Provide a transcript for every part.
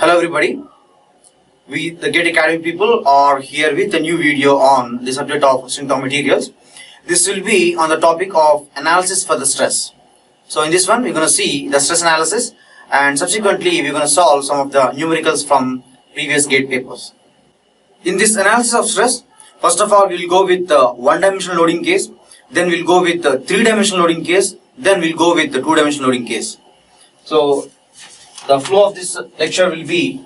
Hello everybody, we the Gate Academy people are here with a new video on the subject of strength of materials. This will be on the topic of analysis for the stress. So in this one we're going to see the stress analysis, and subsequently we're going to solve some of the numericals from previous Gate papers. In this analysis of stress, first of all we'll go with the one-dimensional loading case, then we'll go with the three-dimensional loading case, then we'll go with the two-dimensional loading case. So the flow of this lecture will be,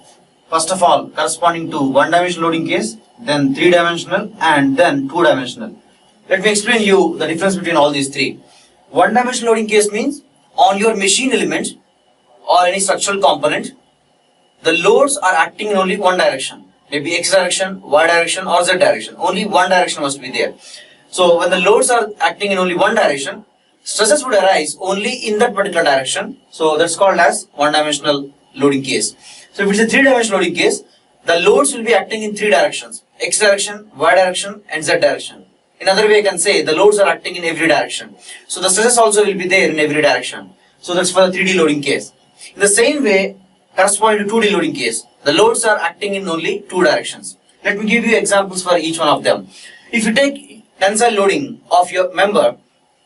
first of all, corresponding to one-dimensional loading case, then three-dimensional, and then two-dimensional. Let me explain you the difference between all these three. One-dimensional loading case means on your machine element or any structural component, the loads are acting in only one direction. Maybe X direction, Y direction, or Z direction. Only one direction must be there. So when the loads are acting in only one direction, stresses would arise only in that particular direction. So that's called as one-dimensional loading case. So if it's a three-dimensional loading case, the loads will be acting in three directions: X direction, Y direction, and Z direction. In other way, I can say the loads are acting in every direction. So the stresses also will be there in every direction. So that's for the 3D loading case. In the same way, corresponding to 2D loading case, the loads are acting in only two directions. Let me give you examples for each one of them. If you take tensile loading of your member,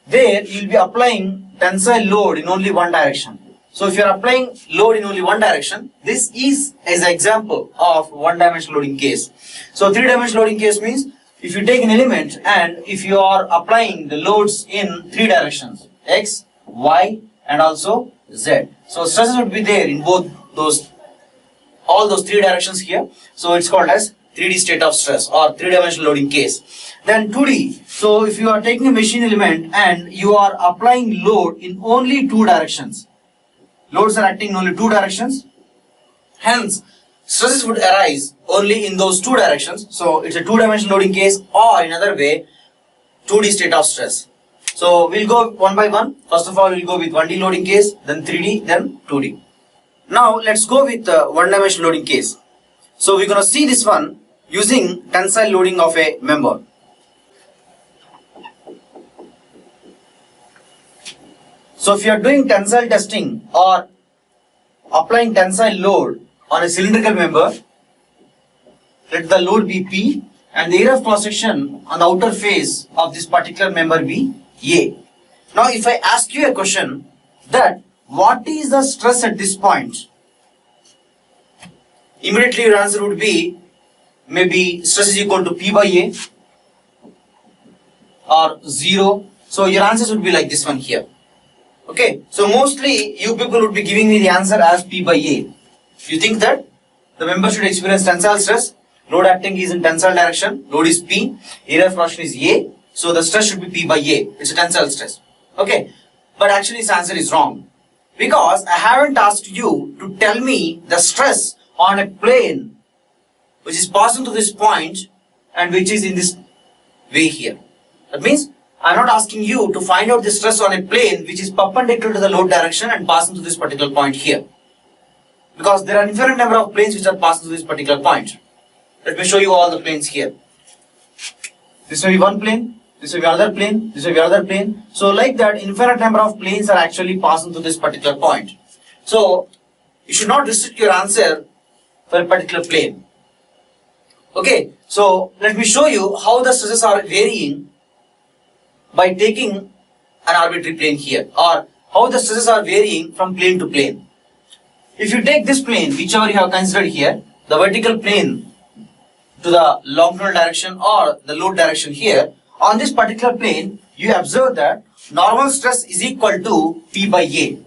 there you will be applying tensile load in only one direction. So if you are applying load in only one direction, this is as an example of one-dimensional loading case. So three-dimensional loading case means if you take an element and if you are applying the loads in three directions, X, Y, and also Z. So stresses would be there in both all those three directions here. So it's called as 3D state of stress or three-dimensional loading case. Then 2D. So if you are taking a machine element and you are applying load in only two directions, loads are acting in only two directions, hence stresses would arise only in those two directions. So it's a two-dimensional loading case, or in other way, 2D state of stress. So we'll go one by one. First of all, we'll go with 1D loading case, then 3D, then 2D. Now let's go with the one-dimensional loading case. So we're going to see this one using tensile loading of a member. So if you are doing tensile testing or applying tensile load on a cylindrical member, let the load be P and the area of cross section on the outer face of this particular member be A. Now if I ask you a question that what is the stress at this point, immediately your answer would be maybe stress is equal to P by A or 0. So your answers would be like this one here. Okay, so mostly you people would be giving me the answer as P by A. You think that the member should experience tensile stress, load acting is in tensile direction, load is P, area of cross section is A, so the stress should be P by A. It's a tensile stress. Okay, but actually this answer is wrong, because I haven't asked you to tell me the stress on a plane which is passing to this point and which is in this way here. That means I am not asking you to find out the stress on a plane which is perpendicular to the load direction and passing to this particular point here, because there are infinite number of planes which are passing to this particular point. Let me show you all the planes here. This may be one plane, this may be another plane, this may be another plane. So like that, infinite number of planes are actually passing to this particular point. So you should not restrict your answer for a particular plane. Okay, so let me show you how the stresses are varying by taking an arbitrary plane here, or how the stresses are varying from plane to plane. If you take this plane, whichever you have considered here, the vertical plane to the longitudinal direction or the load direction here, on this particular plane, you observe that normal stress is equal to P by A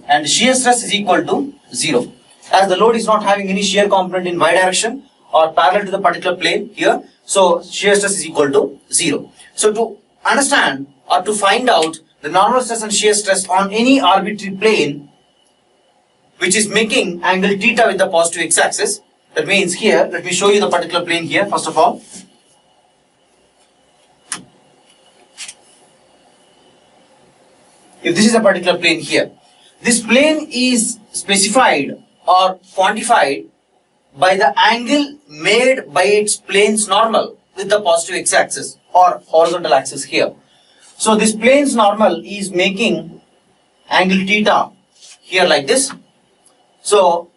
and shear stress is equal to 0. As the load is not having any shear component in Y direction or parallel to the particular plane here, so shear stress is equal to 0. So to understand or to find out the normal stress and shear stress on any arbitrary plane which is making angle theta with the positive x-axis, that means here, let me show you the particular plane here first of all. If this is a particular plane here, this plane is specified or quantified by the angle made by its plane's normal with the positive x-axis or horizontal axis here. So this plane's normal is making angle theta here like this. So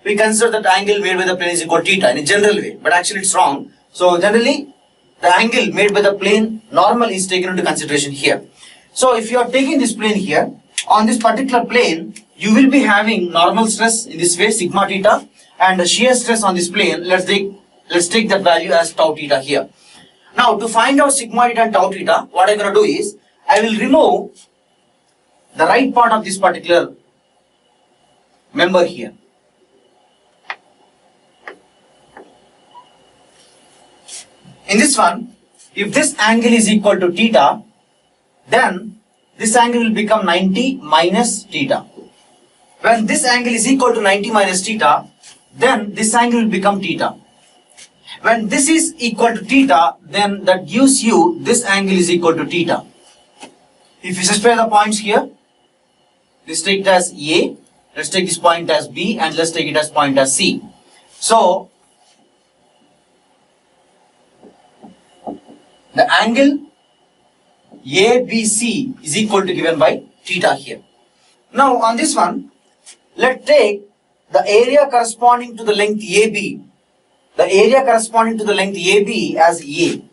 we consider that angle made by the plane is equal to theta in a general way, but actually it's wrong. So generally the angle made by the plane normal is taken into consideration here. So if you are taking this plane here, on this particular plane you will be having normal stress in this way, sigma theta, and the shear stress on this plane, let's take that value as tau theta here. Now to find out sigma theta and tau theta, what I'm going to do is I will remove the right part of this particular member here. In this one, if this angle is equal to theta, then this angle will become 90 minus theta. When this angle is equal to 90 minus theta, then this angle will become theta. When this is equal to theta, then that gives you this angle is equal to theta. If you specify the points here, let's take it as A, let's take this point as B, and let's take it as point as C. So the angle ABC is equal to given by theta here. Now on this one, let's take the area corresponding to the length AB. The area corresponding to the length AB as A.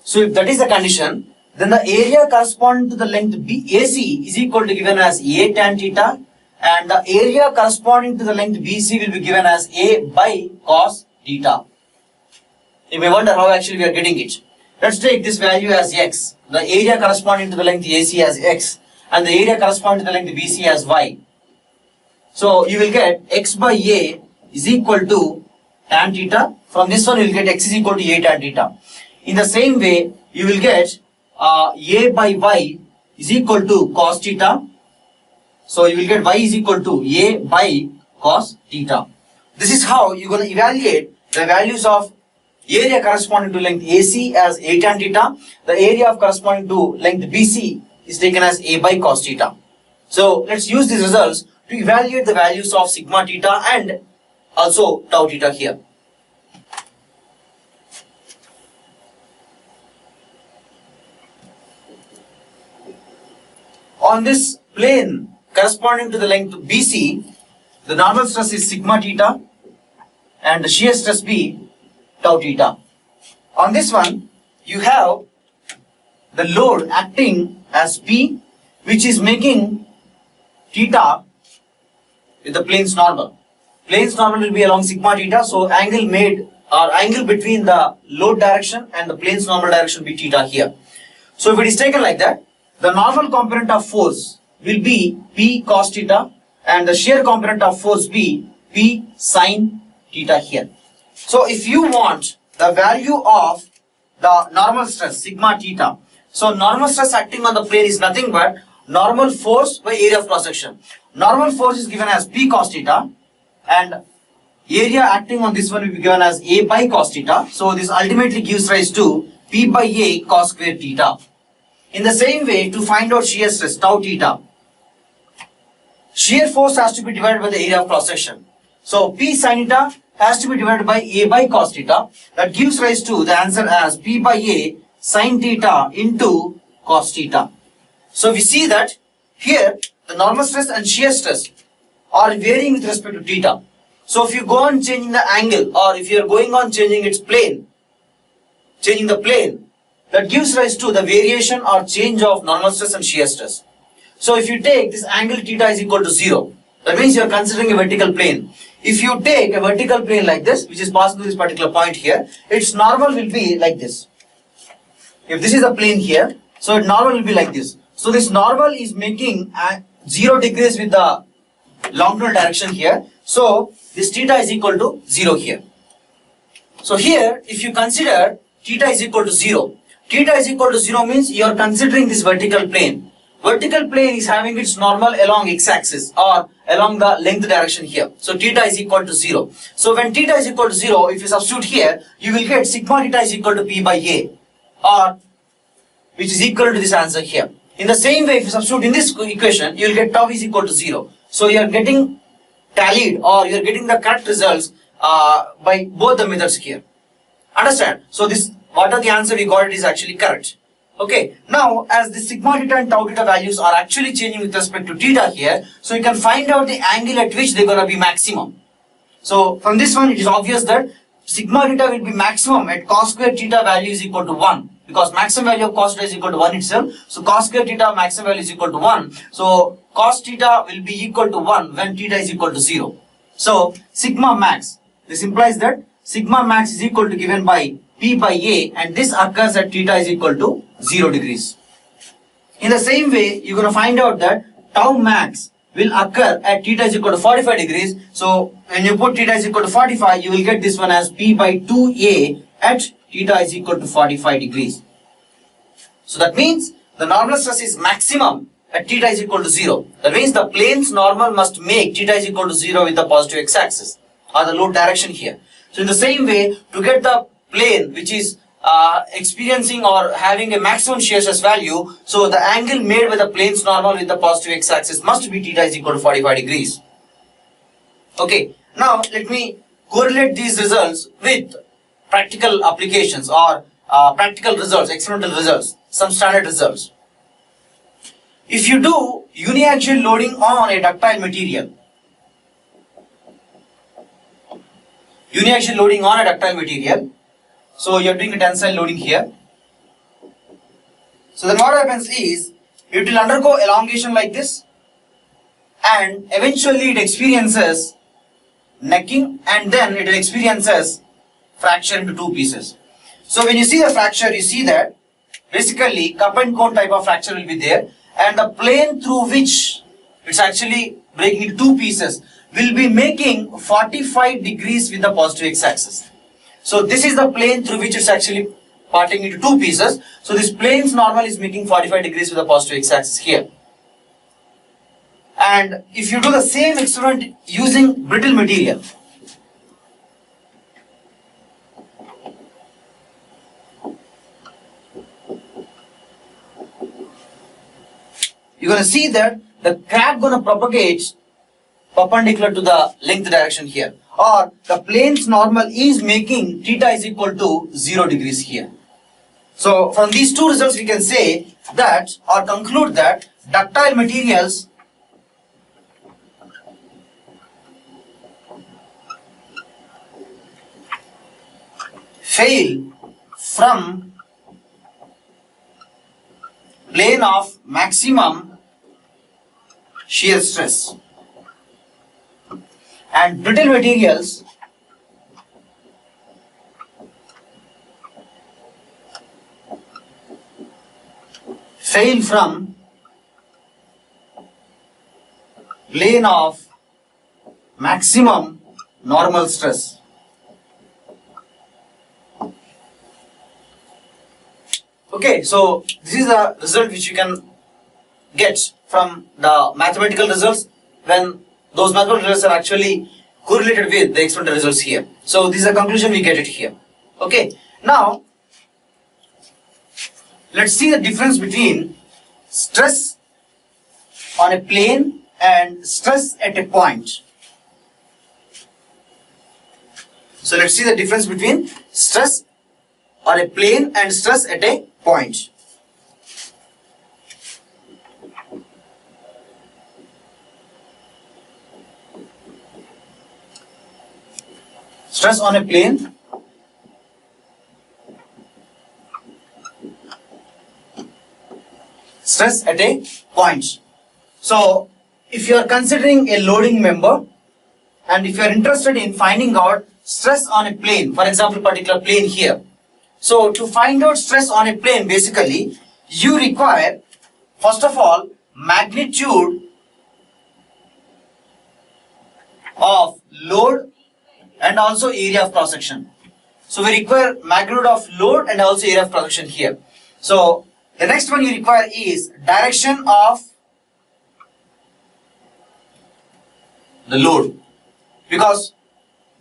So if that is the condition, then the area corresponding to the length AC is equal to given as A tan theta, and the area corresponding to the length BC will be given as A by cos theta. You may wonder how actually we are getting it. Let's take this value as X, the area corresponding to the length AC as X, and the area corresponding to the length BC as Y. So you will get X by A is equal to tan theta. From this one you will get X is equal to A tan theta. In the same way, you will get A by Y is equal to cos theta. So you will get Y is equal to A by cos theta. This is how you are going to evaluate the values of area corresponding to length AC as A tan theta. The area of corresponding to length BC is taken as A by cos theta. So let's use these results to evaluate the values of sigma theta and also tau theta here. On this plane corresponding to the length BC, the normal stress is sigma theta and the shear stress be tau theta. On this one, you have the load acting as P, which is making theta with the plane's normal. Plane's normal will be along sigma theta, so angle made or angle between the load direction and the plane's normal direction will be theta here. So if it is taken like that, the normal component of force will be P cos theta and the shear component of force be P sin theta here. So if you want the value of the normal stress sigma theta, so normal stress acting on the plane is nothing but normal force by area of cross section. Normal force is given as P cos theta and area acting on this one will be given as A by cos theta. So this ultimately gives rise to P by A cos square theta. In the same way, to find out shear stress tau theta, shear force has to be divided by the area of cross section. So P sin theta has to be divided by A by cos theta. That gives rise to the answer as P by A sin theta into cos theta. So we see that here the normal stress and shear stress are varying with respect to theta. So if you go on changing the angle or if you are going on changing its plane, changing the plane, that gives rise to the variation or change of normal stress and shear stress. So if you take this angle theta is equal to 0, that means you are considering a vertical plane. If you take a vertical plane like this, which is passing through this particular point here, its normal will be like this. If this is a plane here, so its normal will be like this. So this normal is making 0 degrees with the longitudinal direction here. So this theta is equal to 0 here. So here, if you consider theta is equal to 0, theta is equal to 0 means you are considering this vertical plane. Vertical plane is having its normal along x-axis or along the length direction here. So theta is equal to 0. So when theta is equal to 0, if you substitute here, you will get sigma theta is equal to P by A, or which is equal to this answer here. In the same way, if you substitute in this equation, you will get tau is equal to 0. So you are getting tallied or you are getting the correct results by both the methods here. Understand? So this, what are the answer we got, it is actually correct. Okay, now as the sigma theta and tau theta values are actually changing with respect to theta here, so you can find out the angle at which they're going to be maximum. So from this one, it is obvious that sigma theta will be maximum at cos square theta value is equal to 1, because maximum value of cos theta is equal to 1 itself. So cos square theta maximum value is equal to 1. So cos theta will be equal to 1 when theta is equal to 0. So sigma max, this implies that sigma max is equal to given by P by A, and this occurs at theta is equal to 0 degrees. In the same way, you're going to find out that tau max will occur at theta is equal to 45 degrees. So when you put theta is equal to 45, you will get this one as P by 2A at theta is equal to 45 degrees. So that means the normal stress is maximum at theta is equal to 0. That means the plane's normal must make theta is equal to 0 with the positive x-axis or the load direction here. So in the same way, to get the plane which is experiencing or having a maximum shear stress value, so the angle made by the plane's normal with the positive x-axis must be theta is equal to 45 degrees. Okay, now let me correlate these results with practical applications or practical results, experimental results, some standard results. If you do uniaxial loading on a ductile material, so you are doing a tensile loading here. So then what happens is, it will undergo elongation like this, and eventually it experiences necking, and then it experiences fracture into two pieces. So when you see the fracture, you see that basically cup and cone type of fracture will be there, and the plane through which it's actually breaking into two pieces will be making 45 degrees with the positive x-axis. So this is the plane through which it's actually parting into two pieces. So this plane's normal is making 45 degrees with the positive x-axis here. And if you do the same experiment using brittle material, you're going to see that the crack going to propagate perpendicular to the length direction here, or the plane's normal is making theta is equal to 0 degrees here. So from these two results we can say that or conclude that ductile materials fail from plane of maximum shear stress, and brittle materials fail from plane of maximum normal stress. Okay, so this is the result which you can get from the mathematical results when those mathematical results are actually correlated with the experimental results here. So this is a conclusion we get it here. Okay, now let's see the difference between stress on a plane and stress at a point. So let's see the difference between stress on a plane and stress at a point. Stress on a plane stress at a point. So if you are considering a loading member and if you are interested in finding out stress on a plane, for example particular plane here, so to find out stress on a plane, basically you require first of all magnitude of load and also area of cross section. So we require magnitude of load and also area of cross section here. So the next one you require is direction of the load, because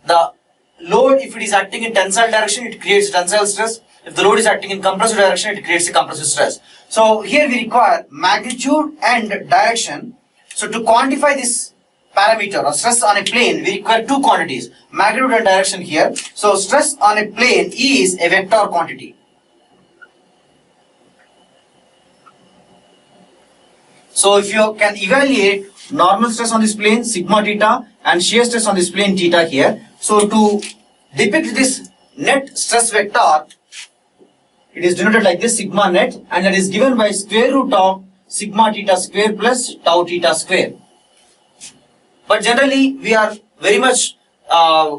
the load, if it is acting in tensile direction, it creates tensile stress. If the load is acting in compressive direction, it creates a compressive stress. So here we require magnitude and direction. So to quantify this parameter or stress on a plane, we require two quantities, magnitude and direction here. So stress on a plane is a vector quantity. So if you can evaluate normal stress on this plane sigma theta and shear stress on this plane theta here. So to depict this net stress vector, it is denoted like this, sigma net, and that is given by square root of sigma theta square plus tau theta square. But generally we are very much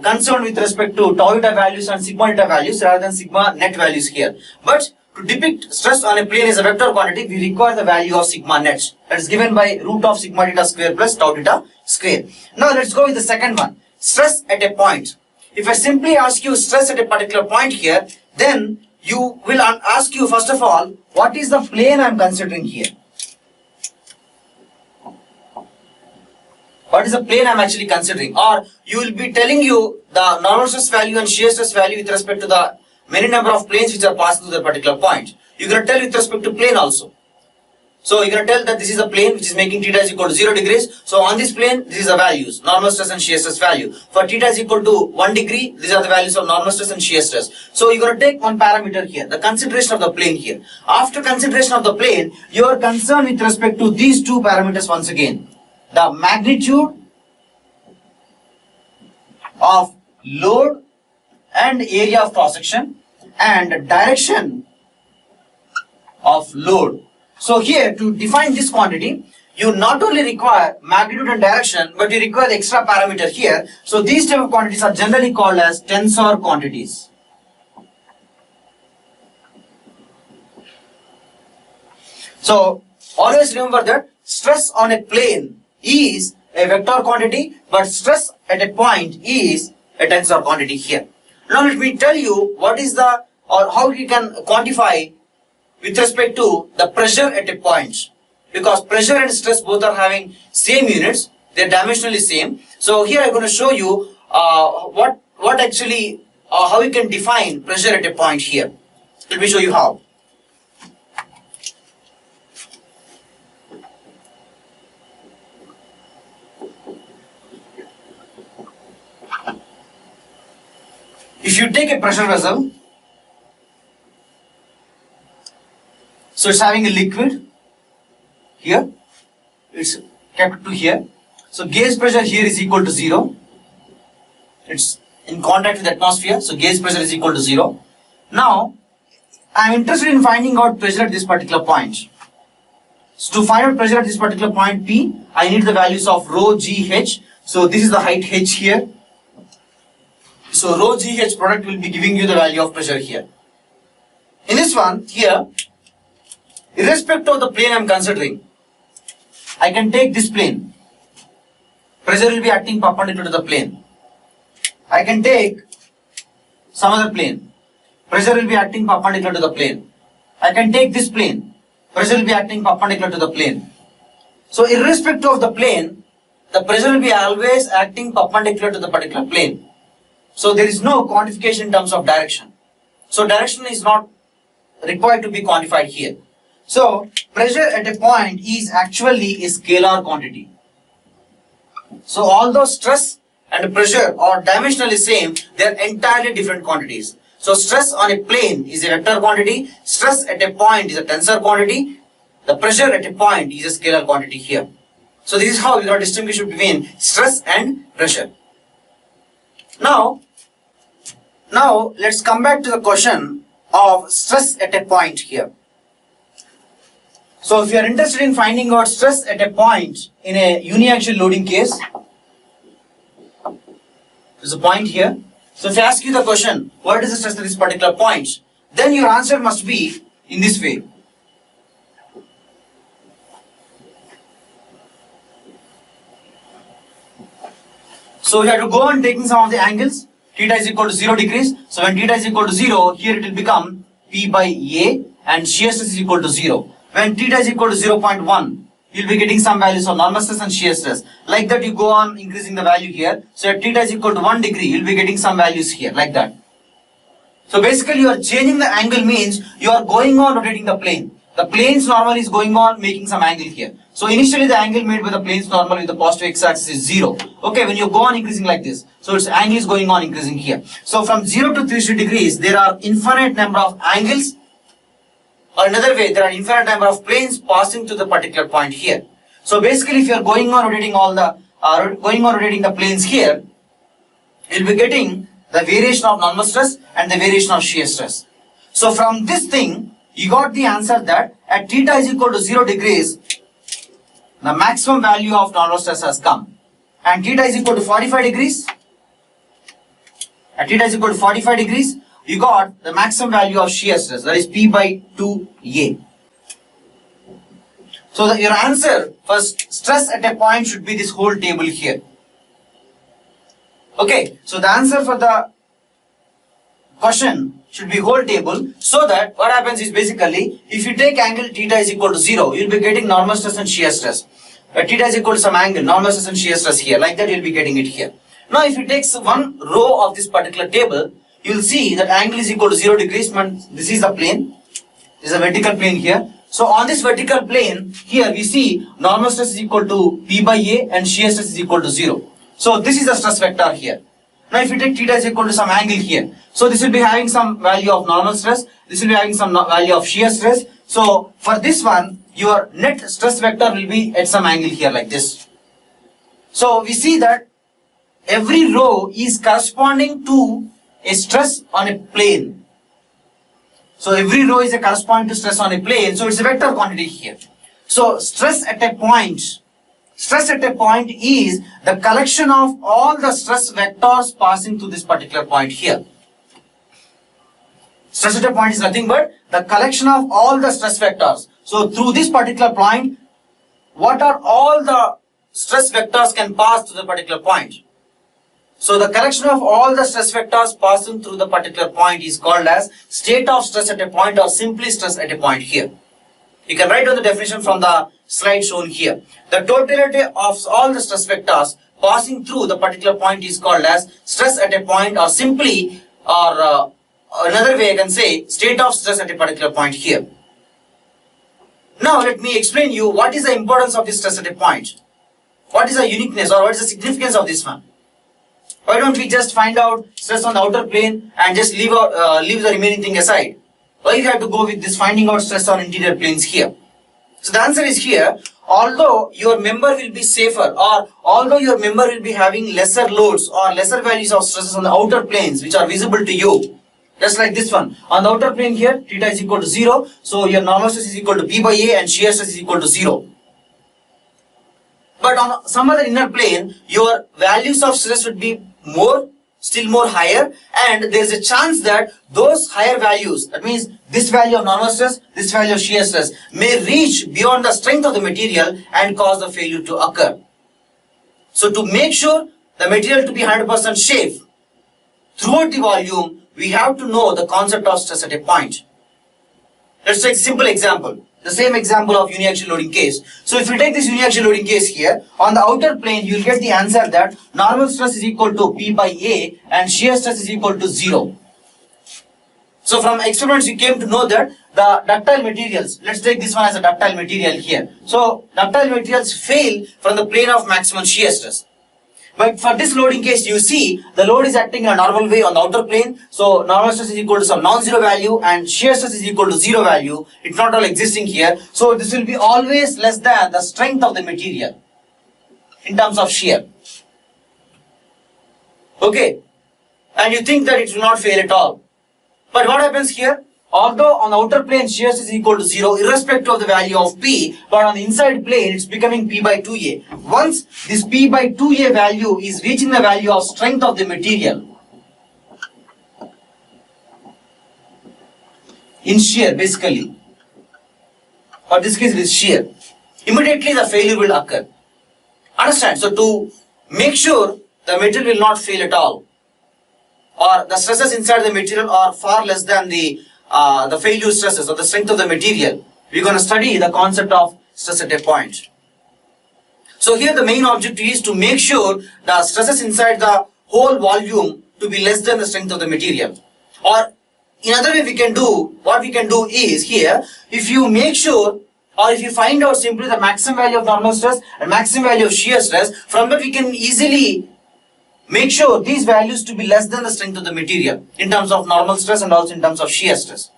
concerned with respect to tau theta values and sigma theta values rather than sigma net values here. But to depict stress on a plane as a vector quantity, we require the value of sigma net, that is given by root of sigma theta square plus tau theta square. Now let's go with the second one, stress at a point. If I simply ask you stress at a particular point here, then you will ask you first of all, what is the plane I am considering here? What is the plane I am actually considering? Or you will be telling you the normal stress value and shear stress value with respect to the many number of planes which are passing through the particular point. You are going to tell with respect to plane also. So you are going to tell that this is a plane which is making theta is equal to 0 degrees. So on this plane, this is the values, normal stress and shear stress value. For theta is equal to 1 degree, these are the values of normal stress and shear stress. So you are going to take one parameter here, the consideration of the plane here. After consideration of the plane, you are concerned with respect to these two parameters once again. The magnitude of load and area of cross section and direction of load. So here, to define this quantity, you not only require magnitude and direction, but you require the extra parameter here. So these type of quantities are generally called as tensor quantities. So always remember that stress on a plane is a vector quantity, but stress at a point is a tensor quantity here. Now let me tell you what is the, or how you can quantify with respect to the pressure at a point, because pressure and stress both are having same units, they are dimensionally same. So here I am going to show you what actually how you can define pressure at a point here. Let me show you how. If you take a pressure vessel, so it's having a liquid here, it's kept to here. So gauge pressure here is equal to 0. It's in contact with the atmosphere, so gauge pressure is equal to 0. Now, I am interested in finding out pressure at this particular point. So to find out pressure at this particular point P, I need the values of rho g h. So this is the height h here. So rho g h product will be giving you the value of pressure here. In this one here, irrespective of the plane I am considering, I can take this plane. Pressure will be acting perpendicular to the plane. I can take some other plane. Pressure will be acting perpendicular to the plane. I can take this plane. Pressure will be acting perpendicular to the plane. So irrespective of the plane, the pressure will be always acting perpendicular to the particular plane. So there is no quantification in terms of direction. So direction is not required to be quantified here. So pressure at a point is actually a scalar quantity. So although stress and pressure are dimensionally same, they are entirely different quantities. So stress on a plane is a vector quantity, stress at a point is a tensor quantity, the pressure at a point is a scalar quantity here. So this is how we got distinguish between stress and pressure. Now let's come back to the question of stress at a point here. So if you are interested in finding out stress at a point in a uniaxial loading case, there's a point here. So if I ask you the question, what is the stress at this particular point, then your answer must be in this way. So we have to go on taking some of the angles. Theta is equal to 0 degrees. So when theta is equal to 0, here it will become P by A and shear stress is equal to 0. When theta is equal to 0.1, you will be getting some values of normal stress and shear stress. Like that you go on increasing the value here. So at theta is equal to 1 degree, you will be getting some values here like that. So basically you are changing the angle means you are going on rotating the plane. The plane's normal is going on making some angle here. So initially the angle made by the plane's normal with the positive x-axis is 0. Okay, when you go on increasing like this, so its angle is going on increasing here. So from 0 to 360 degrees, there are infinite number of angles or another way, there are infinite number of planes passing to the particular point here. So basically, if you are going on rotating rotating the planes here, you'll be getting the variation of normal stress and the variation of shear stress. So from this thing, you got the answer that at theta is equal to 0 degrees, the maximum value of normal stress has come. And theta is equal to 45 degrees. At theta is equal to 45 degrees, you got the maximum value of shear stress, that is P by 2A. So your answer for stress at a point should be this whole table here. Okay, so the answer for the question should be whole table, so that what happens is basically, if you take angle theta is equal to 0, you will be getting normal stress and shear stress. At theta is equal to some angle, normal stress and shear stress here, like that you will be getting it here. Now if you take one row of this particular table, you will see that angle is equal to 0 degrees, this is the plane, this is a vertical plane here. So on this vertical plane, here we see normal stress is equal to P by A and shear stress is equal to 0. So this is the stress vector here. Now if you take theta is equal to some angle here, so this will be having some value of normal stress, this will be having some value of shear stress. So for this one, your net stress vector will be at some angle here like this. So we see that every row is corresponding to a stress on a plane. So every row is a corresponding to stress on a plane, so it's a vector quantity here. So stress at a point is the collection of all the stress vectors passing through this particular point here. Stress at a point is nothing but the collection of all the stress vectors. So through this particular point, what are all the stress vectors can pass to the particular point? So the collection of all the stress vectors passing through the particular point is called as state of stress at a point, or simply stress at a point here. You can write down the definition from the slide shown here. The totality of all the stress vectors passing through the particular point is called as stress at a point, or simply, or another way I can say, state of stress at a particular point here. Now let me explain you what is the importance of this stress at a point. What is the uniqueness or what is the significance of this one? Why don't we just find out stress on the outer plane and just leave the remaining thing aside? Why you have to go with this finding out stress on interior planes here? So the answer is here, although your member will be safer, or although your member will be having lesser loads or lesser values of stresses on the outer planes which are visible to you, just like this one. On the outer plane here, theta is equal to 0, so your normal stress is equal to P by A and shear stress is equal to 0. But on some other inner plane, your values of stress would be still more higher, and there is a chance that those higher values, that means this value of normal stress, this value of shear stress, may reach beyond the strength of the material and cause the failure to occur. So to make sure the material to be 100% safe throughout the volume, we have to know the concept of stress at a point. Let's take a simple example. The same example of uniaxial loading case. So if you take this uniaxial loading case here, on the outer plane you will get the answer that normal stress is equal to P by A and shear stress is equal to 0. So from experiments you came to know that the ductile materials, let's take this one as a ductile material here. So ductile materials fail from the plane of maximum shear stress. But for this loading case, you see the load is acting in a normal way on the outer plane. So normal stress is equal to some non-zero value and shear stress is equal to 0 value. It's not all existing here. So this will be always less than the strength of the material in terms of shear. Okay. And you think that it will not fail at all. But what happens here? Although on the outer plane shear stress is equal to 0 irrespective of the value of P, but on the inside plane it's becoming P by 2A. Once this P by 2A value is reaching the value of strength of the material in shear basically, or this case it is shear, immediately the failure will occur. Understand? So to make sure the material will not fail at all, or the stresses inside the material are far less than the failure stresses or the strength of the material, we're going to study the concept of stress at a point. So here the main objective is to make sure the stresses inside the whole volume to be less than the strength of the material. Or in other way what we can do is here, if you make sure or if you find out simply the maximum value of normal stress and maximum value of shear stress, from that we can easily make sure these values to be less than the strength of the material in terms of normal stress and also in terms of shear stress.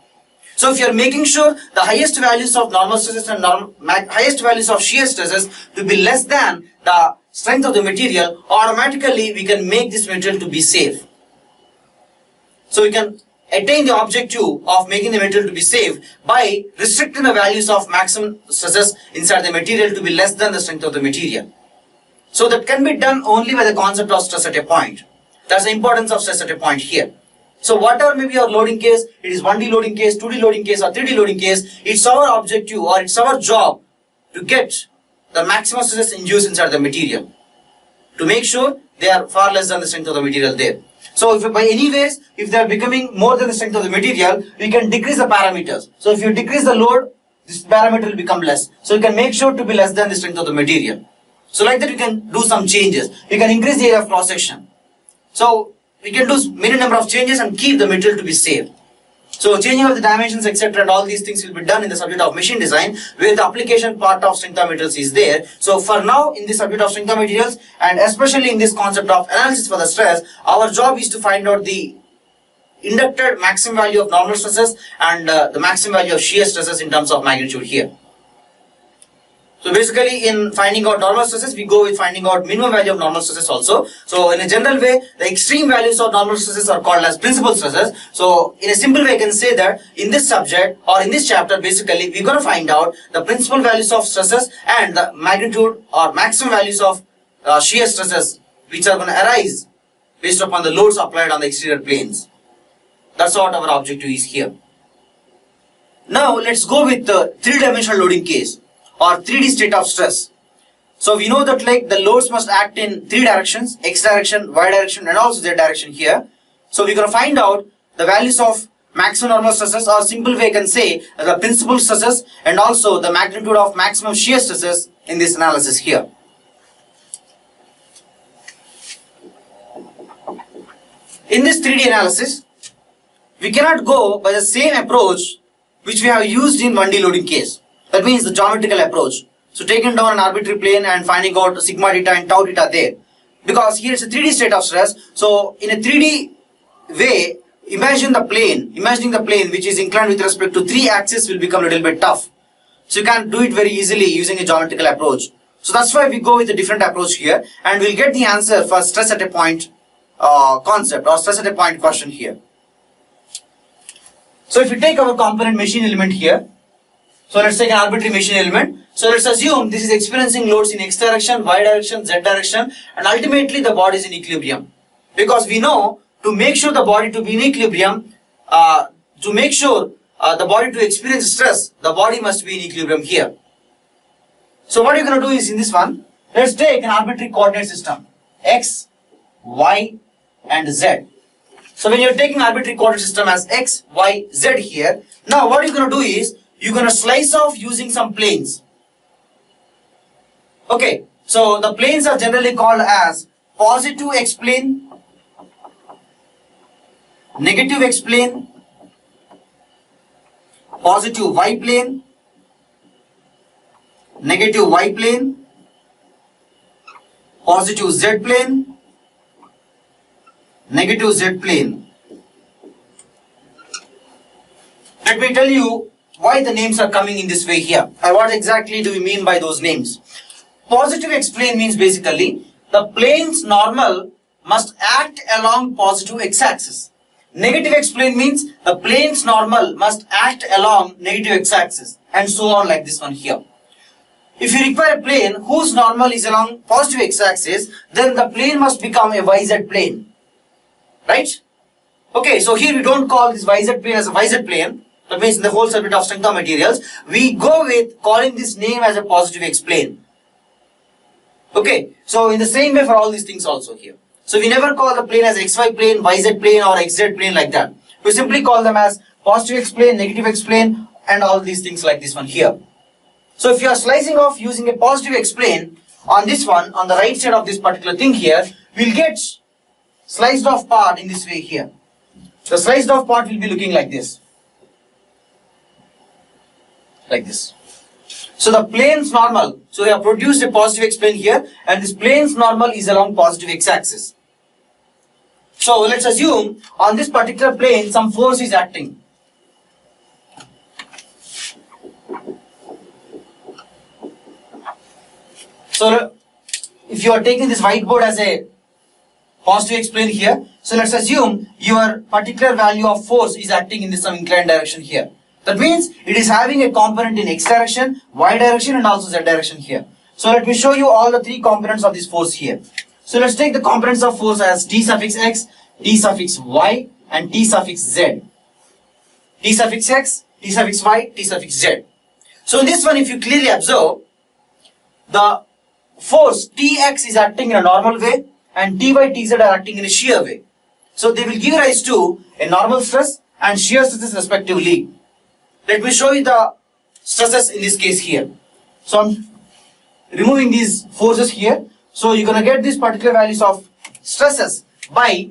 So if you are making sure the highest values of normal stresses and highest values of shear stresses to be less than the strength of the material, automatically we can make this material to be safe. So we can attain the objective of making the material to be safe by restricting the values of maximum stresses inside the material to be less than the strength of the material. So that can be done only by the concept of stress at a point. That's the importance of stress at a point here. So whatever may be your loading case, it is 1D loading case, 2D loading case or 3D loading case, it's our objective or it's our job to get the maximum stresses induced inside the material, to make sure they are far less than the strength of the material there. So if by any ways, if they are becoming more than the strength of the material, we can decrease the parameters. So if you decrease the load, this parameter will become less. So you can make sure to be less than the strength of the material. So like that you can do some changes. You can increase the area of cross section. So we can do many number of changes and keep the material to be safe. So changing of the dimensions, etc. and all these things will be done in the subject of machine design, where the application part of strength of materials is there. So for now, in this subject of strength of materials, and especially in this concept of analysis for the stress, our job is to find out the inducted maximum value of normal stresses and the maximum value of shear stresses in terms of magnitude here. So basically in finding out normal stresses, we go with finding out minimum value of normal stresses also. So in a general way, the extreme values of normal stresses are called as principal stresses. So in a simple way, I can say that in this subject or in this chapter, basically we're going to find out the principal values of stresses and the magnitude or maximum values of shear stresses which are going to arise based upon the loads applied on the exterior planes. That's what our objective is here. Now let's go with the three-dimensional loading case, or 3D state of stress. So we know that like the loads must act in three directions, x direction, y direction and also z direction here. So we're going to find out the values of maximum normal stresses, or simple way I can say the principal stresses and also the magnitude of maximum shear stresses in this analysis here. In this 3D analysis, we cannot go by the same approach which we have used in 1D loading case. That means the geometrical approach. So taking down an arbitrary plane and finding out sigma theta and tau theta there. Because here it's a 3D state of stress. So in a 3D way, imagining the plane which is inclined with respect to 3 axes will become a little bit tough. So you can't do it very easily using a geometrical approach. So that's why we go with a different approach here, and we'll get the answer for stress at a point concept or stress at a point question here. So if you take our component machine element here, so let's take an arbitrary machine element. So let's assume this is experiencing loads in x direction, y direction, z direction, and ultimately the body is in equilibrium. Because we know to make sure the body to be in equilibrium, to make sure the body to experience stress, the body must be in equilibrium here. So what you're going to do is in this one, let's take an arbitrary coordinate system, x, y, and z. So when you're taking arbitrary coordinate system as x, y, z here, now what you're going to do is, you're going to slice off using some planes. Okay, so the planes are generally called as positive x plane, negative x plane, positive y plane, negative y plane, positive z plane, negative z plane. Let me tell you why the names are coming in this way here. What exactly do we mean by those names? Positive x plane means basically the plane's normal must act along positive x-axis. Negative x plane means the plane's normal must act along negative x-axis, and so on, like this one here. If you require a plane whose normal is along positive x-axis, then the plane must become a yz plane. Right? Okay, so here we don't call this yz plane as a yz plane. That means in the whole subject of strength of materials, we go with calling this name as a positive x plane. Okay, so in the same way for all these things also here. So we never call the plane as xy plane, yz plane or xz plane like that. We simply call them as positive x plane, negative x plane and all these things like this one here. So if you are slicing off using a positive x plane on this one, on the right side of this particular thing here, we'll get sliced off part in this way here. The sliced off part will be looking like this. Like this. So the plane's normal, so we have produced a positive x plane here, and this plane's normal is along positive x-axis. So let's assume on this particular plane some force is acting. So if you are taking this whiteboard as a positive x plane here, so let's assume your particular value of force is acting in this some inclined direction here. That means it is having a component in x direction, y direction and also z direction here. So let me show you all the three components of this force here. So let's take the components of force as t suffix x, t suffix y and t suffix z. T suffix x, t suffix y, t suffix z. So in this one, if you clearly observe, the force Tx is acting in a normal way and Ty, Tz are acting in a shear way. So they will give rise to a normal stress and shear stresses respectively. Let me show you the stresses in this case here. So I'm removing these forces here. So you're going to get these particular values of stresses by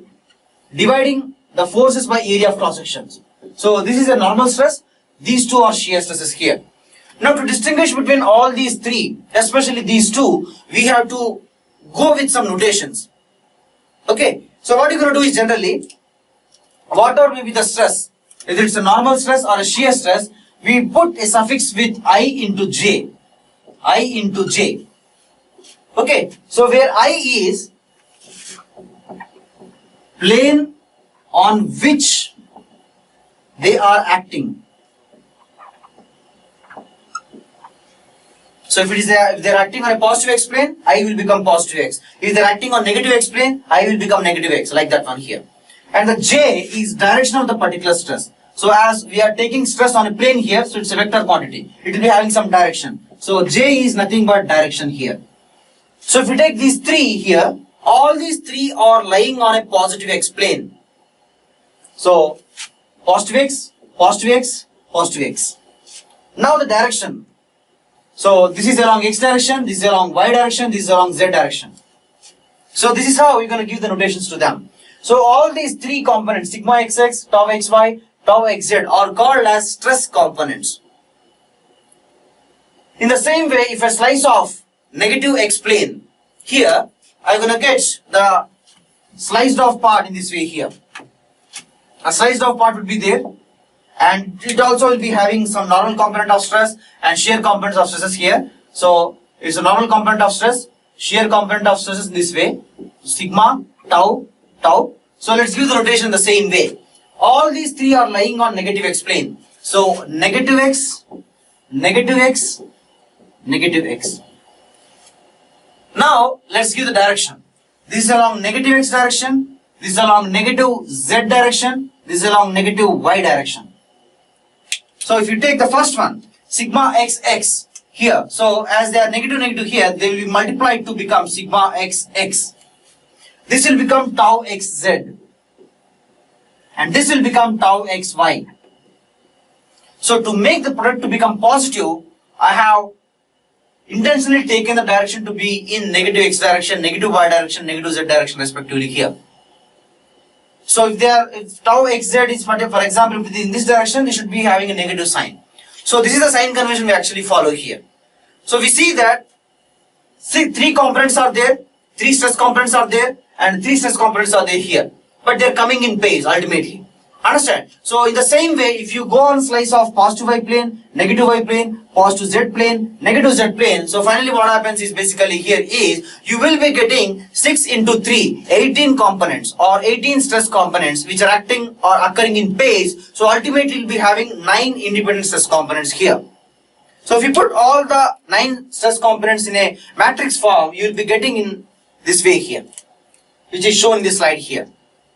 dividing the forces by area of cross sections. So this is a normal stress. These two are shear stresses here. Now to distinguish between all these three, especially these two, we have to go with some notations. Okay, so what you're going to do is generally, whatever may be the stress, whether it's a normal stress or a shear stress, we put a suffix with I into J. I into J. Okay, so where I is plane on which they are acting. So if they're acting on a positive x plane, I will become positive x. If they're acting on negative x plane, I will become negative x, like that one here. And the J is direction of the particular stress. So as we are taking stress on a plane here, so it's a vector quantity. It will be having some direction. So J is nothing but direction here. So if we take these three here, all these three are lying on a positive x plane. So positive x, positive x, positive x. Now the direction. So this is along x direction, this is along y direction, this is along z direction. So this is how we're going to give the notations to them. So all these three components, sigma xx, tau xy, tau xz, are called as stress components. In the same way, if I slice off negative x plane here, I'm going to get the sliced off part in this way here. A sliced off part will be there, and it also will be having some normal component of stress and shear components of stresses here. So it's a normal component of stress, shear component of stresses in this way, sigma, tau, tau. So let's give the notation the same way. All these three are lying on negative x plane. So negative x, negative x, negative x. Now let's give the direction. This is along negative x direction, this is along negative z direction, this is along negative y direction. So if you take the first one, sigma xx here, so as they are negative negative here, they will be multiplied to become sigma xx. This will become tau xz. And this will become tau xy. So to make the product to become positive, I have intentionally taken the direction to be in negative x direction, negative y direction, negative z direction respectively here. So if tau xz is, for example, in this direction, they should be having a negative sign. So this is the sign convention we actually follow here. So we see that three components are there, three stress components are there, and three stress components are there here. But they are coming in pairs ultimately. Understand? So in the same way, if you go on slice of positive y plane, negative y plane, positive z plane, negative z plane, so finally what happens is basically here is you will be getting 6 into 3, 18 components or 18 stress components which are acting or occurring in pairs. So ultimately you'll be having 9 independent stress components here. So if you put all the 9 stress components in a matrix form, you will be getting in this way here, which is shown in this slide here.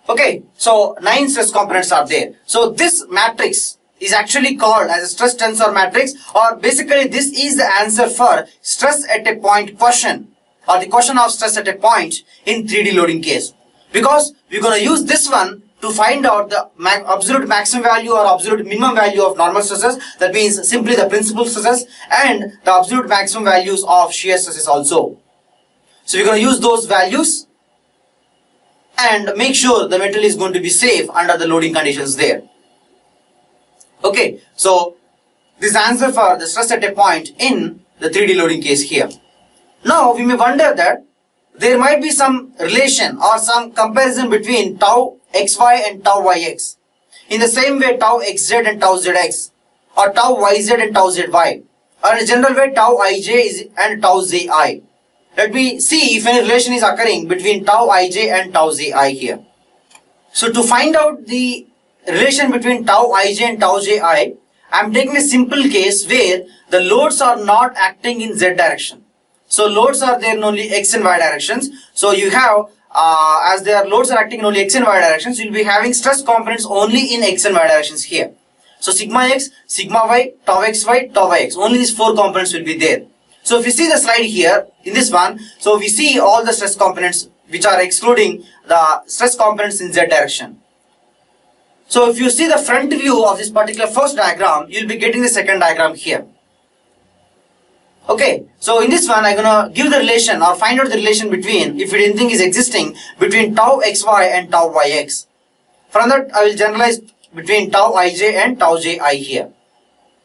Okay, so 9 stress components are there. So this matrix is actually called as a stress tensor matrix, or basically this is the answer for stress at a point question, or the question of stress at a point in 3D loading case. Because we're going to use this one to find out the absolute maximum value or absolute minimum value of normal stresses. That means simply the principal stresses and the absolute maximum values of shear stresses also. So we're going to use those values and make sure the material is going to be safe under the loading conditions there. Okay, so this answer for the stress at a point in the 3D loading case here. Now we may wonder that there might be some relation or some comparison between tau xy and tau yx. In the same way tau xz and tau zx, or tau yz and tau zy, or in a general way tau ij and tau zi. let me see if any relation is occurring between tau ij and tau ji here. So to find out the relation between tau ij and tau ji, I am taking a simple case where the loads are not acting in z direction. So loads are there in only x and y directions. So you have, as their loads are acting in only x and y directions, you will be having stress components only in x and y directions here. So sigma x, sigma y, tau xy, tau yx, only these four components will be there. So if you see the slide here, in this one, so we see all the stress components which are excluding the stress components in z direction. So if you see the front view of this particular first diagram, you will be getting the second diagram here. Okay, so in this one, I'm gonna give the relation or find out the relation between, if anything is existing, between tau xy and tau yx. From that, I will generalize between tau ij and tau ji here.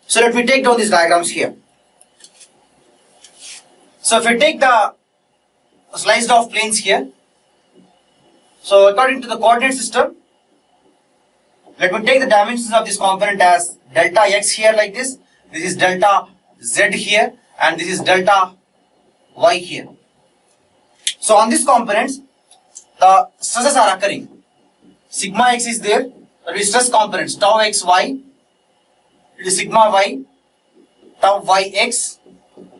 So let me take down these diagrams here. So if I take the sliced off planes here, so according to the coordinate system, let me take the dimensions of this component as delta x here like this is delta z here, and this is delta y here. So on these components, the stresses are occurring. Sigma x is there, that is stress components, tau xy, it is sigma y, tau yx,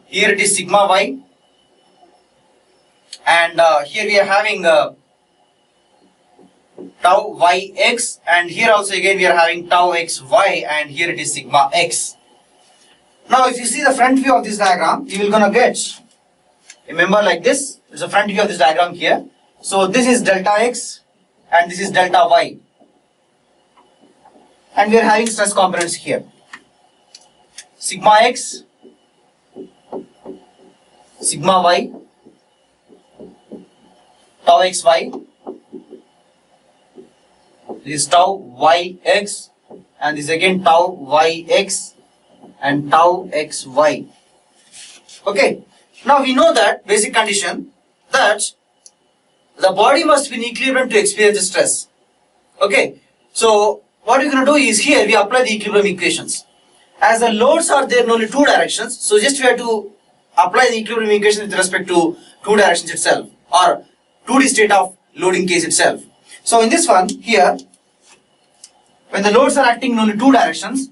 here it is sigma y, and here we are having tau yx, and here also again we are having tau xy, and here it is sigma x. Now if you see the front view of this diagram, you will gonna get a member like this. It's a front view of this diagram here. So this is delta x and this is delta y, and we are having stress components here. Sigma x, sigma y, tau xy, this is tau yx, and this again tau yx and tau xy. Okay, now we know that basic condition that the body must be in equilibrium to experience the stress. Okay, so what we're going to do is here we apply the equilibrium equations. As the loads are there in only two directions, so just we have to apply the equilibrium equation with respect to two directions itself, or 2D state of loading case itself. So in this one here, when the loads are acting in only two directions,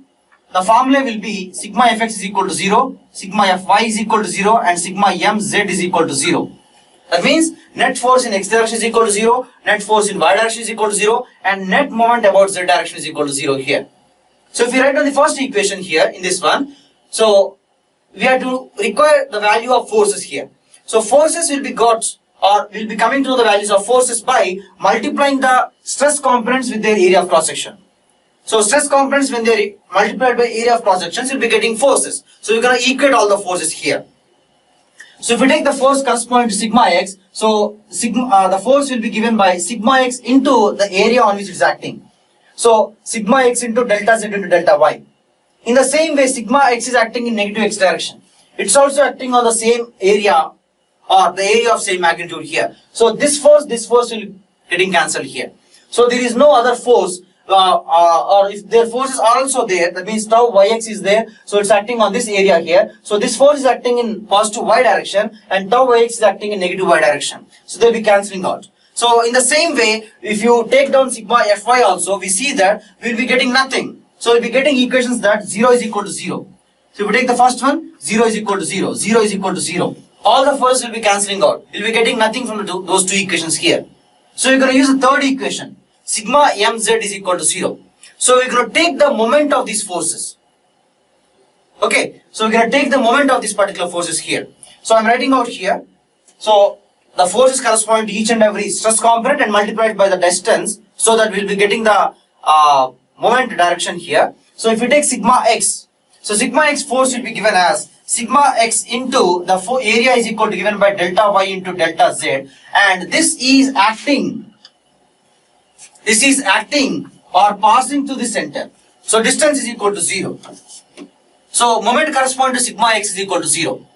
the formula will be sigma fx is equal to 0, sigma fy is equal to 0, and sigma mz is equal to 0. That means net force in x direction is equal to 0, net force in y direction is equal to 0, and net moment about z direction is equal to 0 here. So if we write down the first equation here in this one, so we have to require the value of forces here. So forces will be got, or will be coming to the values of forces by multiplying the stress components with their area of cross section. So stress components, when they are multiplied by area of cross sections, you'll be getting forces. So you're going to equate all the forces here. So if we take the force corresponding to sigma x, so the force will be given by sigma x into the area on which it is acting. So sigma x into delta z into delta y. In the same way, sigma x is acting in negative x direction. It's also acting on the same area, or the area of same magnitude here. So this force will be getting cancelled here. So there is no other force. Or if their forces are also there, that means tau yx is there, so it's acting on this area here. So this force is acting in positive y direction, and tau yx is acting in negative y direction. So they'll be cancelling out. So in the same way, if you take down sigma fy also, we see that we'll be getting nothing. So we'll be getting equations that 0 is equal to 0. So if we take the first one, 0 is equal to 0, 0 is equal to 0. All the forces will be cancelling out. We'll be getting nothing from those two equations here. So you're going to use the third equation. Sigma mz is equal to 0. So we're going to take the moment of these forces. Okay, so we're going to take the moment of these particular forces here. So I'm writing out here. So the forces corresponding to each and every stress component and multiplied by the distance, so that we'll be getting the moment direction here. So if we take sigma x, so sigma x force will be given as sigma x into the area is equal to given by delta y into delta z, and this is acting or passing to the center. So distance is equal to 0. So moment corresponding to sigma x is equal to 0.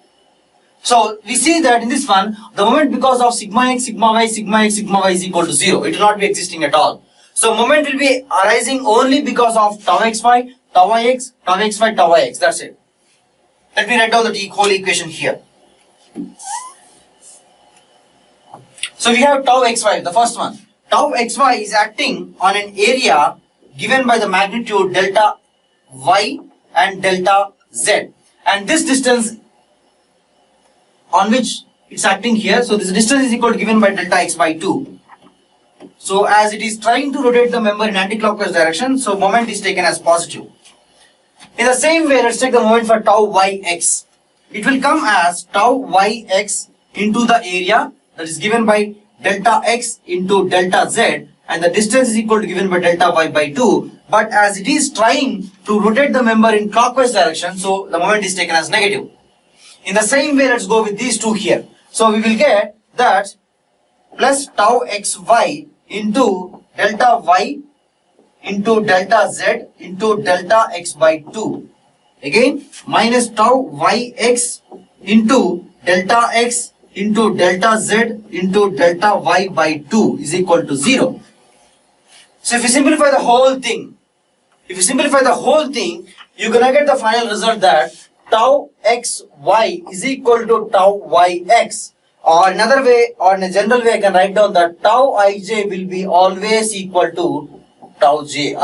So we see that in this one, the moment because of sigma x, sigma y, sigma x, sigma y is equal to 0. It will not be existing at all. So moment will be arising only because of tau xy, tau yx, tau xy, tau yx. That's it. Let me write down the whole equation here. So we have tau xy, the first one. Tau xy is acting on an area given by the magnitude delta y and delta z. And this distance on which it's acting here, so this distance is equal to given by delta x by 2. So as it is trying to rotate the member in anti-clockwise direction, so moment is taken as positive. In the same way, let's take the moment for tau yx. It will come as tau yx into the area that is given by delta x into delta z, and the distance is equal to given by delta y by 2. But as it is trying to rotate the member in clockwise direction, so the moment is taken as negative. In the same way, let's go with these two here. So we will get that plus tau xy into delta y into delta z into delta x by 2. Again, minus tau yx into delta x into delta z into delta y by 2 is equal to 0. So if you simplify the whole thing, you're gonna get the final result that tau xy is equal to tau yx. Or another way, or in a general way, I can write down that tau ij will be always equal to tau ji.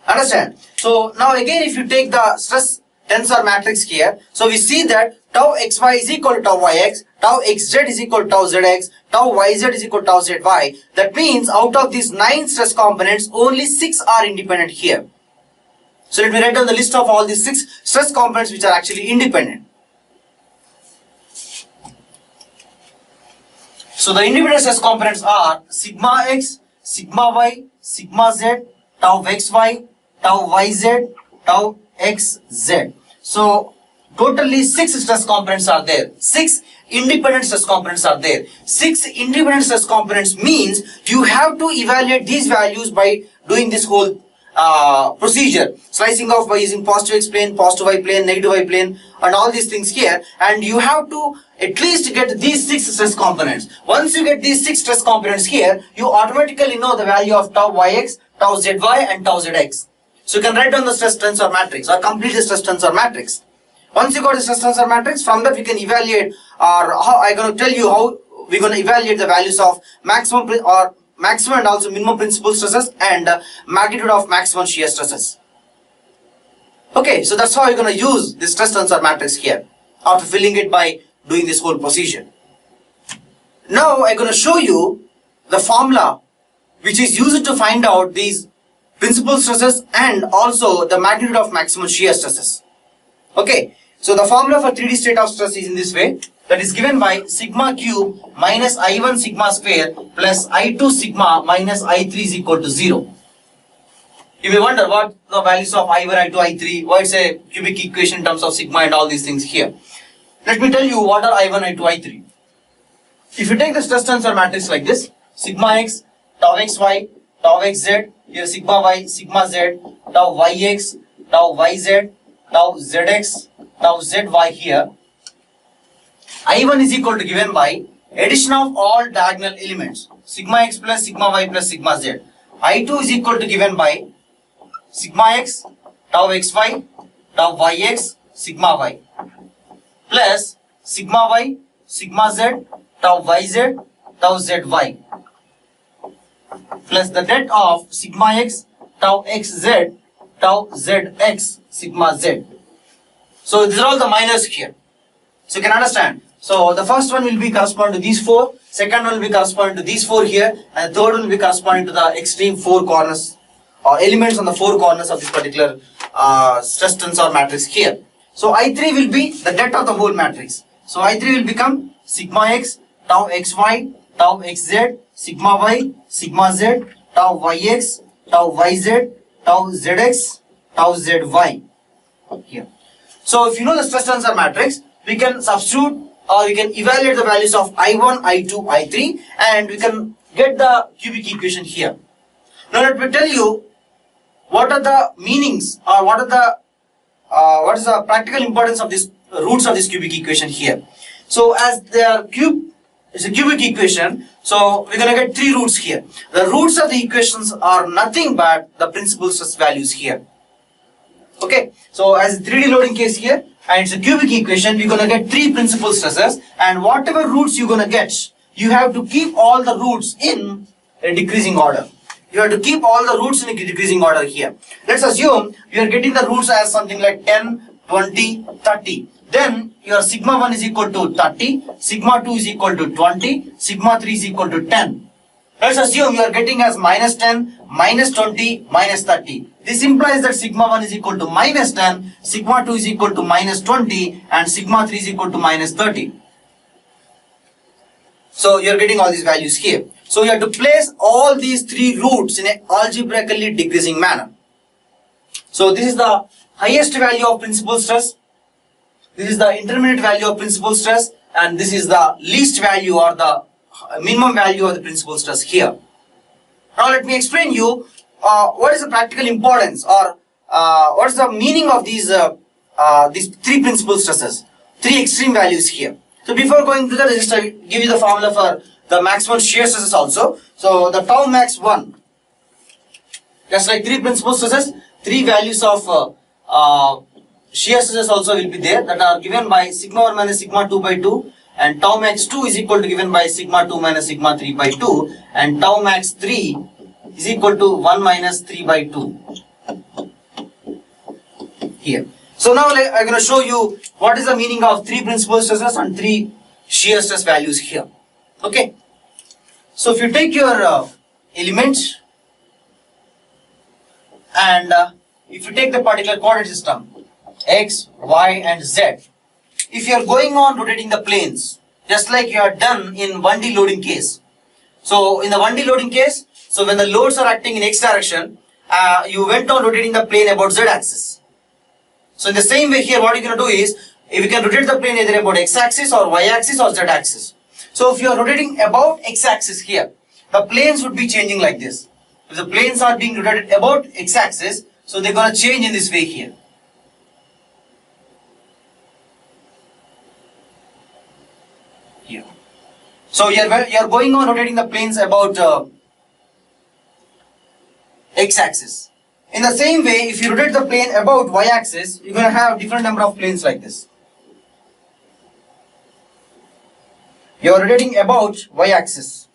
Understand? So now again, if you take the stress tensor matrix here, so we see that tau xy is equal to tau yx, tau xz is equal to tau zx, tau yz is equal to tau zy. That means out of these 9 stress components, only 6 are independent here. So let me write down the list of all these 6 stress components which are actually independent. So the independent stress components are sigma x, sigma y, sigma z, tau xy, tau yz, tau xz. So totally 6 stress components are there. 6 independent stress components are there. 6 independent stress components means you have to evaluate these values by doing this whole procedure, slicing off by using positive x plane, positive y plane, negative y plane, and all these things here, and you have to at least get these 6 stress components. Once you get these 6 stress components here, you automatically know the value of tau yx, tau zy, and tau zx. So you can write down the stress tensor matrix or complete the stress tensor matrix. Once you got the stress tensor matrix, from that we can evaluate, or how I'm going to tell you how we're going to evaluate the values of maximum and also minimum principal stresses and magnitude of maximum shear stresses. Okay, so that's how you're going to use this stress tensor matrix here after filling it by doing this whole procedure. Now I'm going to show you the formula which is used to find out these principal stresses and also the magnitude of maximum shear stresses. Okay, so the formula for 3D state of stress is in this way. That is given by sigma cube minus I1 sigma square plus I2 sigma minus I3 is equal to 0. You may wonder what the values of I1, I2, I3, why it's a cubic equation in terms of sigma and all these things here. Let me tell you what are I1, I2, I3. If you take the stress tensor matrix like this, sigma x, tau xy, tau xz, here sigma y, sigma z, tau yx, tau yz, tau zx, tau zy here. I1 is equal to given by addition of all diagonal elements, sigma x plus sigma y plus sigma z. I2 is equal to given by sigma x, tau xy, tau yx, sigma y plus sigma y, sigma z, tau yz, tau zy plus the det of sigma x, tau xz, tau zx, sigma z. So these are all the minors here. So you can understand. So the first one will be corresponding to these 4, second one will be corresponding to these 4 here, and the third one will be corresponding to the extreme 4 corners or elements on the 4 corners of this particular stress tensor matrix here. So I3 will be the det of the whole matrix. So I3 will become sigma x, tau xy, tau xz, sigma y, sigma z, tau yx, tau yz, tau zx, tau zy here. So if you know the stress tensor matrix, we can substitute or we can evaluate the values of I1, I2, I3, and we can get the cubic equation here. Now let me tell you what are the meanings or what is the practical importance of this roots of this cubic equation here. So as the is a cubic equation, so we're going to get 3 roots here. The roots of the equations are nothing but the principal stress values here. Okay, so as 3D loading case here, and it's a cubic equation, we're going to get 3 principal stresses, and whatever roots you're going to get, you have to keep all the roots in a decreasing order. You have to keep all the roots in a decreasing order here. Let's assume you are getting the roots as something like 10, 20, 30. Then your sigma 1 is equal to 30, sigma 2 is equal to 20, sigma 3 is equal to 10. Let's assume you are getting as minus 10, minus 20, minus 30. This implies that sigma 1 is equal to minus 10, sigma 2 is equal to minus 20, and sigma 3 is equal to minus 30. So you are getting all these values here. So you have to place all these 3 roots in an algebraically decreasing manner. So this is the highest value of principal stress, this is the intermediate value of principal stress, and this is the least value or the minimum value of the principal stress here. Now let me explain you what is the practical importance, or what is the meaning of these 3 principal stresses, 3 extreme values here. So before going to that, I just give you the formula for the maximum shear stresses also. So the tau max 1, just like 3 principal stresses, 3 values of shear stresses also will be there, that are given by sigma 1 minus sigma 2 by 2, and tau max 2 is equal to given by sigma 2 minus sigma 3 by 2, and tau max 3 is equal to 1 minus 3 by 2 here. So now I'm going to show you what is the meaning of 3 principal stresses and 3 shear stress values here. Okay. So if you take your element, and if you take the particular coordinate system x, y and z, if you are going on rotating the planes just like you have done in 1D loading case. So in the 1D loading case, so when the loads are acting in x direction, you went on rotating the plane about z axis. So in the same way here, what you're going to do is, if you can rotate the plane either about x axis or y axis or z axis. So if you are rotating about x axis here, the planes would be changing like this. If the planes are being rotated about x axis, so they're going to change in this way here. Here. So you're going on rotating the planes about x axis. In the same way, if you rotate the plane about y axis, you're going to have different number of planes like this. You are rotating about y axis.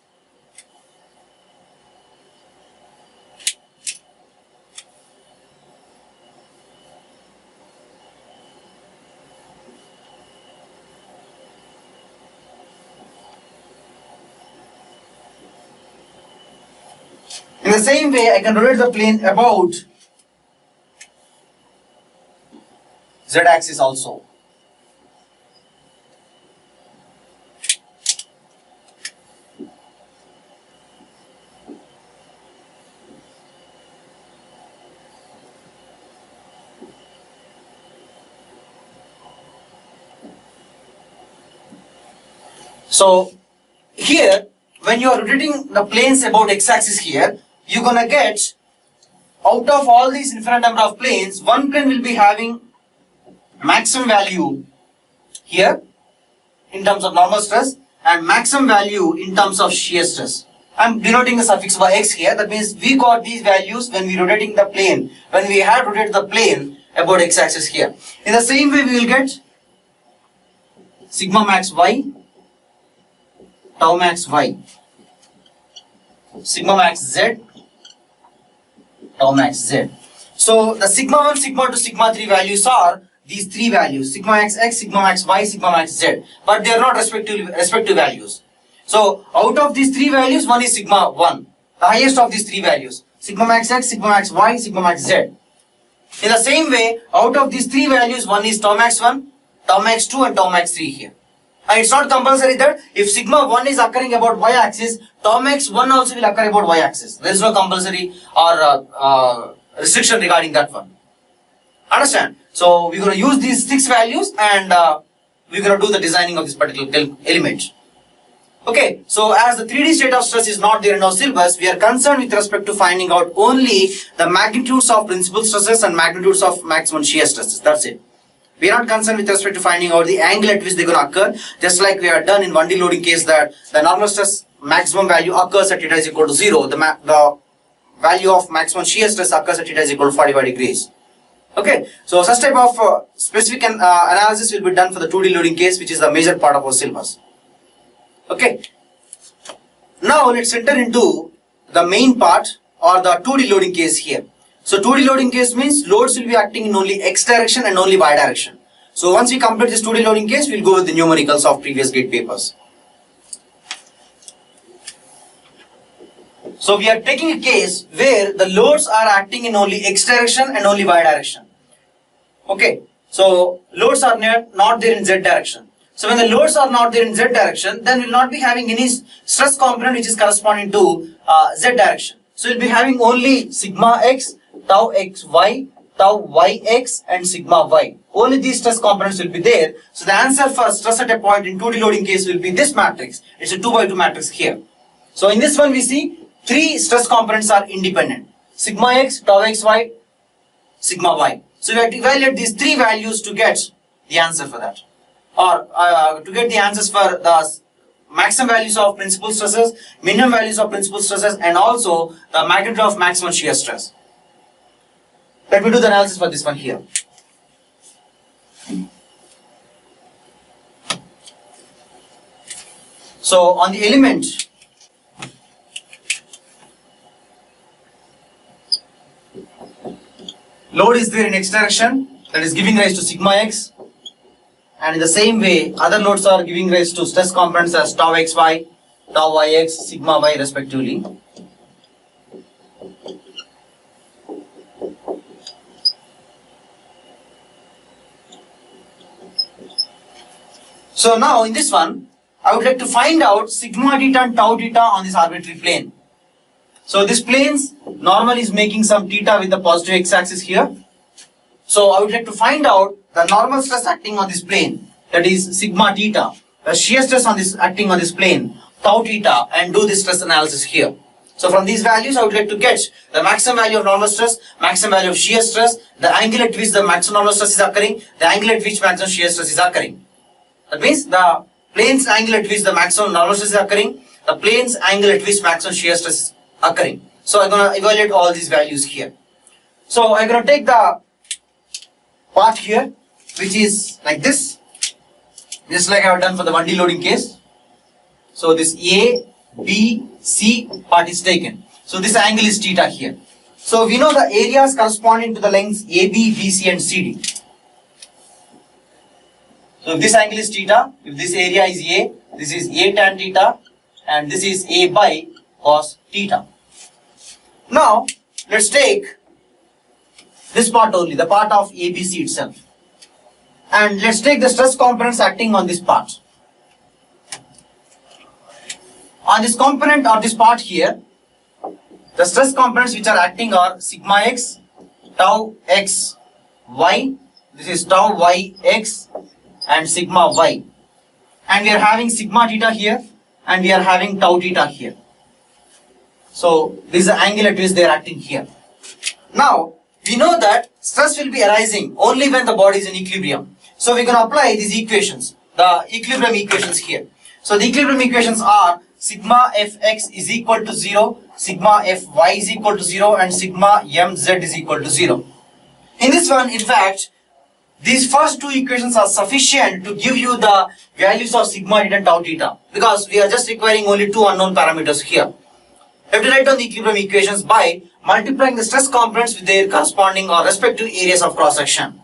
In the same way, I can rotate the plane about z axis also. So here, when you are rotating the planes about x axis here, you're gonna get, out of all these infinite number of planes, one plane will be having maximum value here in terms of normal stress and maximum value in terms of shear stress. I'm denoting the suffix by x here. That means we got these values when we rotating the plane, when we had rotated the plane about x axis here. In the same way, we will get sigma max y, tau max y, sigma max z, tau max z. So the sigma 1, sigma 2, sigma 3 values are these 3 values, sigma max x, sigma max y, sigma max z, but they are not respective values. So out of these 3 values, one is sigma 1, the highest of these 3 values, sigma max x, sigma max y, sigma max z. In the same way, out of these 3 values, one is tau max 1, tau max 2 and tau max 3 here. And it's not compulsory that if sigma 1 is occurring about y axis, tau max 1 also will occur about y axis. There is no compulsory or restriction regarding that one. Understand? So we're going to use these 6 values and we're going to do the designing of this particular element. Okay, so as the 3D state of stress is not there in our syllabus, we are concerned with respect to finding out only the magnitudes of principal stresses and magnitudes of maximum shear stresses. That's it. We are not concerned with respect to finding out the angle at which they are going to occur, just like we have done in 1D loading case that the normal stress maximum value occurs at theta is equal to 0. The value of maximum shear stress occurs at theta is equal to 45 degrees. Okay, so such type of specific analysis will be done for the 2D loading case, which is the major part of our syllabus. Okay, now let's enter into the main part or the 2D loading case here. So 2D loading case means loads will be acting in only x direction and only y direction. So once we complete this 2D loading case, we'll go with the numericals of previous gate papers. So we are taking a case where the loads are acting in only x direction and only y direction. Okay, so loads are not there in z direction. So when the loads are not there in z direction, then we'll not be having any stress component which is corresponding to z direction. So we'll be having only sigma x, tau xy, tau yx and sigma y. Only these stress components will be there. So the answer for stress at a point in 2D loading case will be this matrix. It's a 2 by 2 matrix here. So in this one we see 3 stress components are independent. Sigma x, tau xy, sigma y. So we have to evaluate these 3 values to get the answer for that. Or to get the answers for the maximum values of principal stresses, minimum values of principal stresses and also the magnitude of maximum shear stress. Let me do the analysis for this one here. So on the element, load is there in x direction, that is giving rise to sigma x, and in the same way other loads are giving rise to stress components as tau xy, tau yx, sigma y respectively. So now in this one, I would like to find out sigma theta and tau theta on this arbitrary plane. So this plane's normal is making some theta with the positive x-axis here. So I would like to find out the normal stress acting on this plane, that is sigma theta, the shear stress on this acting on this plane, tau theta, and do this stress analysis here. So from these values I would like to get the maximum value of normal stress, maximum value of shear stress, the angle at which the maximum normal stress is occurring, the angle at which maximum shear stress is occurring. That means the plane's angle at which the maximum normal stress is occurring, the plane's angle at which maximum shear stress is occurring. So I'm going to evaluate all these values here. So I'm going to take the part here which is like this, just like I have done for the 1D loading case. So this A, B, C part is taken. So this angle is theta here. So we know the areas corresponding to the lengths AB, BC and CD. So if this angle is theta, if this area is A, this is A tan theta and this is A by cos theta. Now let's take this part only, the part of ABC itself, and let's take the stress components acting on this part. On this component or this part here, the stress components which are acting are sigma x, tau x, y, this is tau y x and sigma y, and we are having sigma theta here and we are having tau theta here. So this is the angle at which they are acting here. Now we know that stress will be arising only when the body is in equilibrium. So we are going to apply these equations, the equilibrium equations here. So the equilibrium equations are sigma fx is equal to 0, sigma fy is equal to 0 and sigma mz is equal to 0. In this one, in fact, these first two equations are sufficient to give you the values of sigma theta and tau theta, because we are just requiring only two unknown parameters here. We have to write down the equilibrium equations by multiplying the stress components with their corresponding or respective areas of cross section.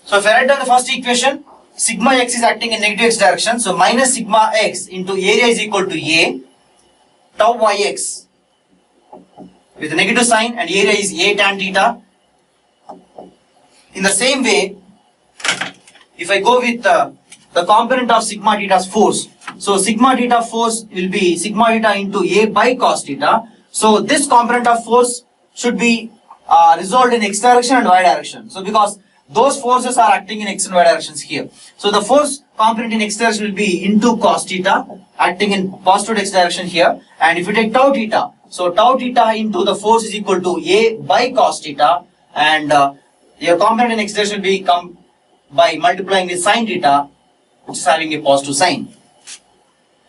So if I write down the first equation, sigma x is acting in negative x direction, so minus sigma x into area is equal to A, tau yx with a negative sign and area is A tan theta. In the same way, if I go with the component of sigma theta's force, so sigma theta force will be sigma theta into A by cos theta. So this component of force should be resolved in x direction and y direction. So because those forces are acting in x and y directions here. So the force component in x direction will be into cos theta acting in positive x direction here. And if you take tau theta, so tau theta into the force is equal to A by cos theta, and your component in x direction will become by multiplying with sin theta, which is having a positive sign.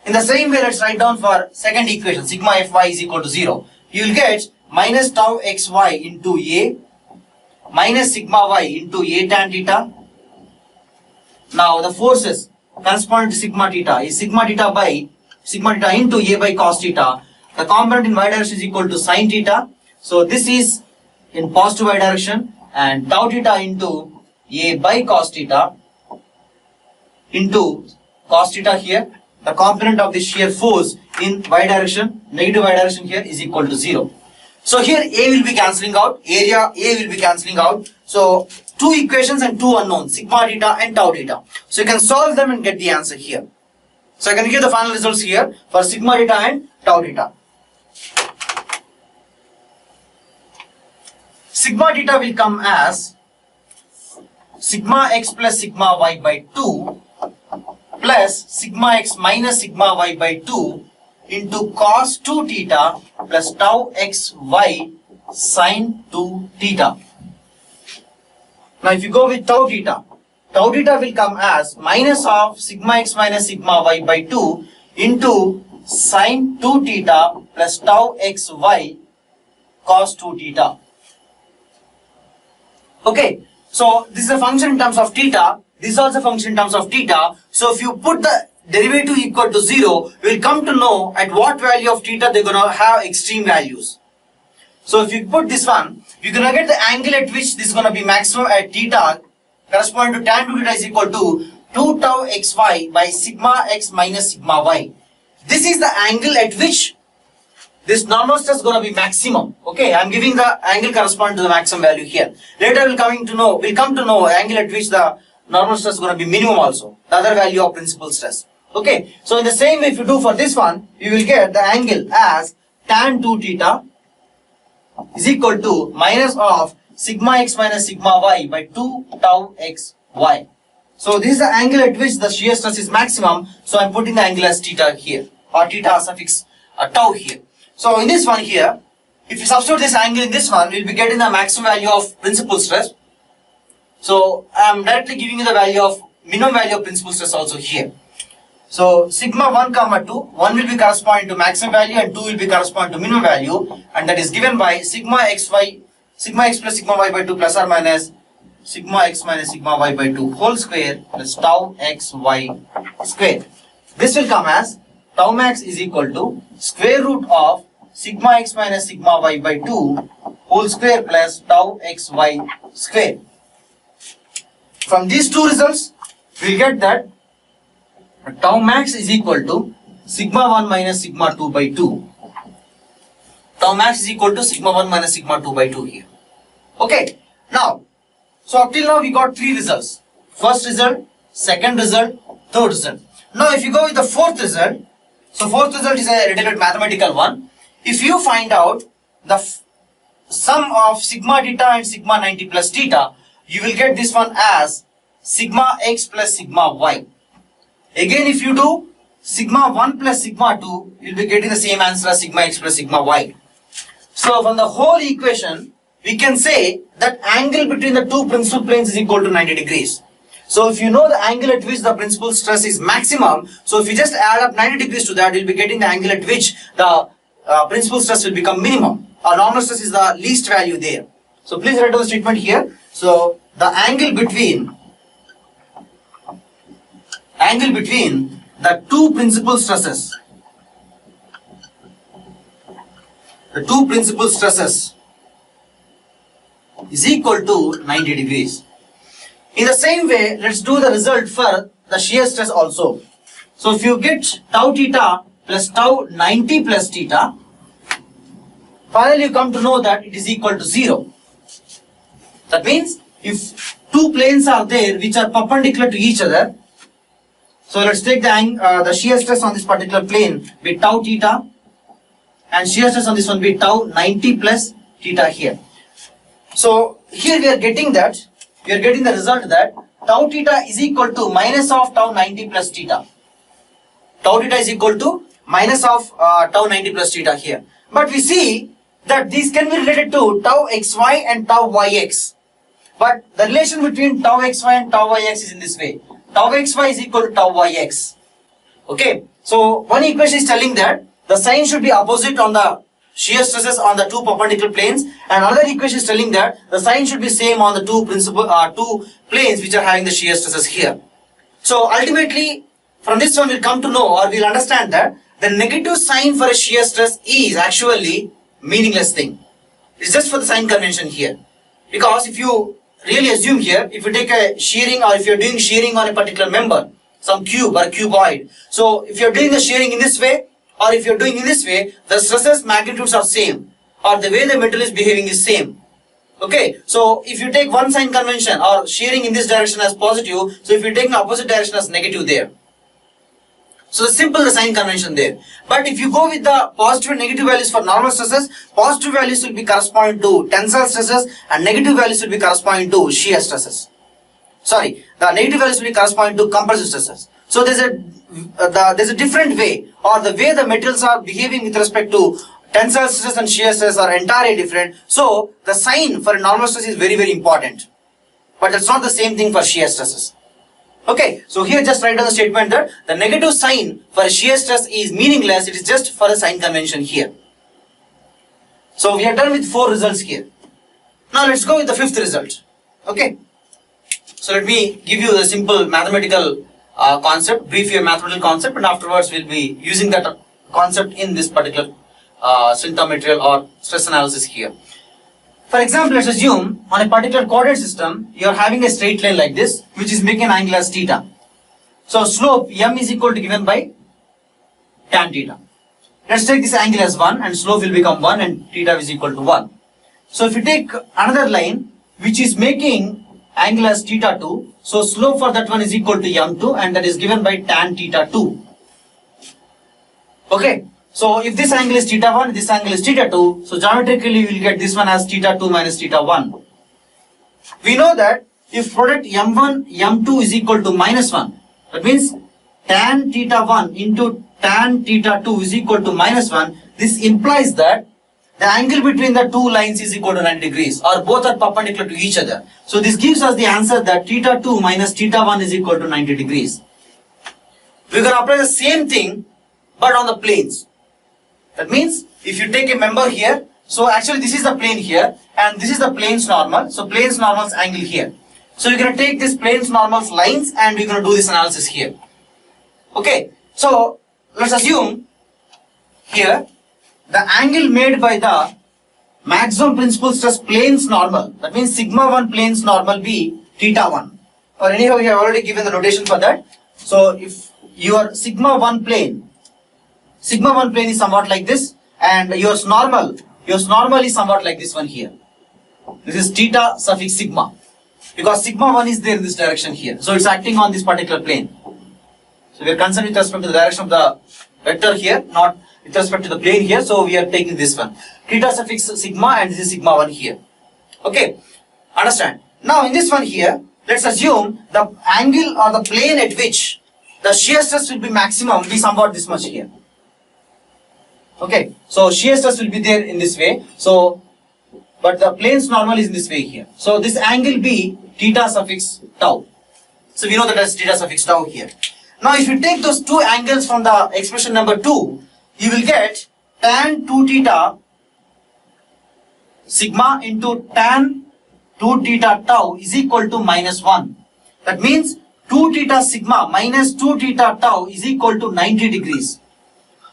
In the same way, let's write down for second equation, sigma fy is equal to 0. You will get minus tau xy into A minus sigma y into a tan theta. Now the forces corresponding to sigma theta is sigma theta into a by cos theta. The component in y direction is equal to sin theta. So this is in positive y direction, and tau theta into a by cos theta into cos theta here. The component of the shear force in y direction, negative y direction here, is equal to 0. So here A will be cancelling out, area A will be cancelling out. So two equations and two unknowns, sigma theta and tau theta. So you can solve them and get the answer here. So I can give the final results here for sigma theta and tau theta. Sigma theta will come as sigma x plus sigma y by 2 plus sigma x minus sigma y by 2 into cos 2 theta plus tau x y sin 2 theta. Now if you go with tau theta will come as minus of sigma x minus sigma y by 2 into sin 2 theta plus tau x y cos 2 theta. Okay, so this is a function in terms of theta, this is also a function in terms of theta. So if you put the derivative equal to 0, we will come to know at what value of theta they are going to have extreme values. So if you put this one, you are going to get the angle at which this is going to be maximum at theta corresponding to tan 2 theta is equal to 2 tau xy by sigma x minus sigma y. This is the angle at which this normal stress is going to be maximum. Okay, I am giving the angle corresponding to the maximum value here. Later we'll come to know angle at which the normal stress is going to be minimum also, the other value of principal stress. Okay, so in the same way if you do for this one, you will get the angle as tan 2 theta is equal to minus of sigma x minus sigma y by 2 tau x y. So this is the angle at which the shear stress is maximum, so I am putting the angle as theta here, or theta suffix tau here. So in this one here, if you substitute this angle in this one, we will be getting the maximum value of principal stress. So I am directly giving you the value of minimum value of principal stress also here. So sigma 1 comma 2, 1 will be corresponding to maximum value and 2 will be corresponding to minimum value, and that is given by sigma x plus sigma y by 2 plus or minus sigma x minus sigma y by 2 whole square plus tau x y square. This will come as tau max is equal to square root of sigma x minus sigma y by 2 whole square plus tau x y square. From these two results, we will get that tau max is equal to sigma 1 minus sigma 2 by 2. Tau max is equal to sigma 1 minus sigma 2 by 2 here. Okay, now, so up till now we got three results. First result, second result, third result. Now if you go with the fourth result, so fourth result is a little bit mathematical one. If you find out the sum of sigma theta and sigma 90 plus theta, you will get this one as sigma x plus sigma y. Again if you do sigma 1 plus sigma 2, you will be getting the same answer as sigma x plus sigma y. So from the whole equation, we can say that angle between the two principal planes is equal to 90 degrees. So if you know the angle at which the principal stress is maximum, so if you just add up 90 degrees to that, you will be getting the angle at which the principal stress will become minimum. Or normal stress is the least value there. So please write down the statement here. So the angle between the two principal stresses, is equal to 90 degrees. In the same way, let's do the result for the shear stress also. So if you get tau theta plus tau 90 plus theta, finally you come to know that it is equal to 0. That means if two planes are there which are perpendicular to each other, so let's take the shear stress on this particular plane with tau theta, and shear stress on this one with tau 90 plus theta here. So here we are getting the result that tau theta is equal to minus of tau 90 plus theta. Tau theta is equal to minus of tau 90 plus theta here. But we see that these can be related to tau xy and tau yx. But the relation between tau xy and tau yx is in this way. Tau xy is equal to tau yx. Okay. So one equation is telling that the sign should be opposite on the shear stresses on the two perpendicular planes, and another equation is telling that the sign should be same on the two planes which are having the shear stresses here. So ultimately, from this one we'll come to know, or we'll understand that the negative sign for a shear stress is actually meaningless thing. It's just for the sign convention here. Because if you really assume here, if you take a shearing, or if you're doing shearing on a particular member, some cube or cuboid, so if you're doing the shearing in this way, or if you're doing in this way, the stresses magnitudes are same, or the way the material is behaving is same. Okay, so if you take one sign convention, or shearing in this direction as positive, so if you take the opposite direction as negative there. So it's simple, the sign convention there. But if you go with the positive and negative values for normal stresses, positive values will be corresponding to tensile stresses, and negative values will be corresponding to shear stresses. Sorry, the negative values will be corresponding to compressive stresses. So there's a different way, or the way the materials are behaving with respect to tensile stresses and shear stresses are entirely different. So the sign for a normal stress is very, very important. But it's not the same thing for shear stresses. Okay, so here just write down the statement that the negative sign for a shear stress is meaningless. It is just for a sign convention here. So we are done with 4 results here. Now let's go with the 5th result. Okay. So let me give you the simple mathematical concept, brief your mathematical concept, and afterwards we'll be using that concept in this particular symptom material or stress analysis here. For example, let's assume on a particular coordinate system, you are having a straight line like this, which is making an angle as theta. So slope m is equal to given by tan theta. Let's take this angle as 1, and slope will become 1, and theta is equal to 1. So if you take another line which is making angle as theta 2, so slope for that one is equal to m2, and that is given by tan theta 2. Okay. So if this angle is theta 1, this angle is theta 2, so geometrically you will get this one as theta 2 minus theta 1. We know that if product m1, m2 is equal to minus 1, that means tan theta 1 into tan theta 2 is equal to minus 1, this implies that the angle between the two lines is equal to 90 degrees, or both are perpendicular to each other. So this gives us the answer that theta 2 minus theta 1 is equal to 90 degrees. We can apply the same thing but on the planes. That means if you take a member here, so actually this is the plane here, and this is the plane's normal, so plane's normal's angle here. So you're going to take this plane's normal's lines, and we're going to do this analysis here. Okay, so let's assume here the angle made by the maximum principal stress plane's normal, that means sigma 1 plane's normal be theta 1, or anyhow we have already given the notation for that. So if your sigma 1 plane is somewhat like this, and yours normal is somewhat like this one here. This is theta suffix sigma, because sigma 1 is there in this direction here, so it's acting on this particular plane. So we are concerned with respect to the direction of the vector here, not with respect to the plane here, so we are taking this one, theta suffix sigma, and this is sigma 1 here. Okay, understand? Now in this one here, let's assume the angle or the plane at which the shear stress will be maximum will be somewhat this much here. Okay, so shear stress will be there in this way, so but the plane's normal is in this way here. So this angle be theta suffix tau. So we know that as theta suffix tau here. Now if you take those two angles from the expression number 2, you will get tan 2 theta sigma into tan 2 theta tau is equal to minus 1. That means 2 theta sigma minus 2 theta tau is equal to 90 degrees.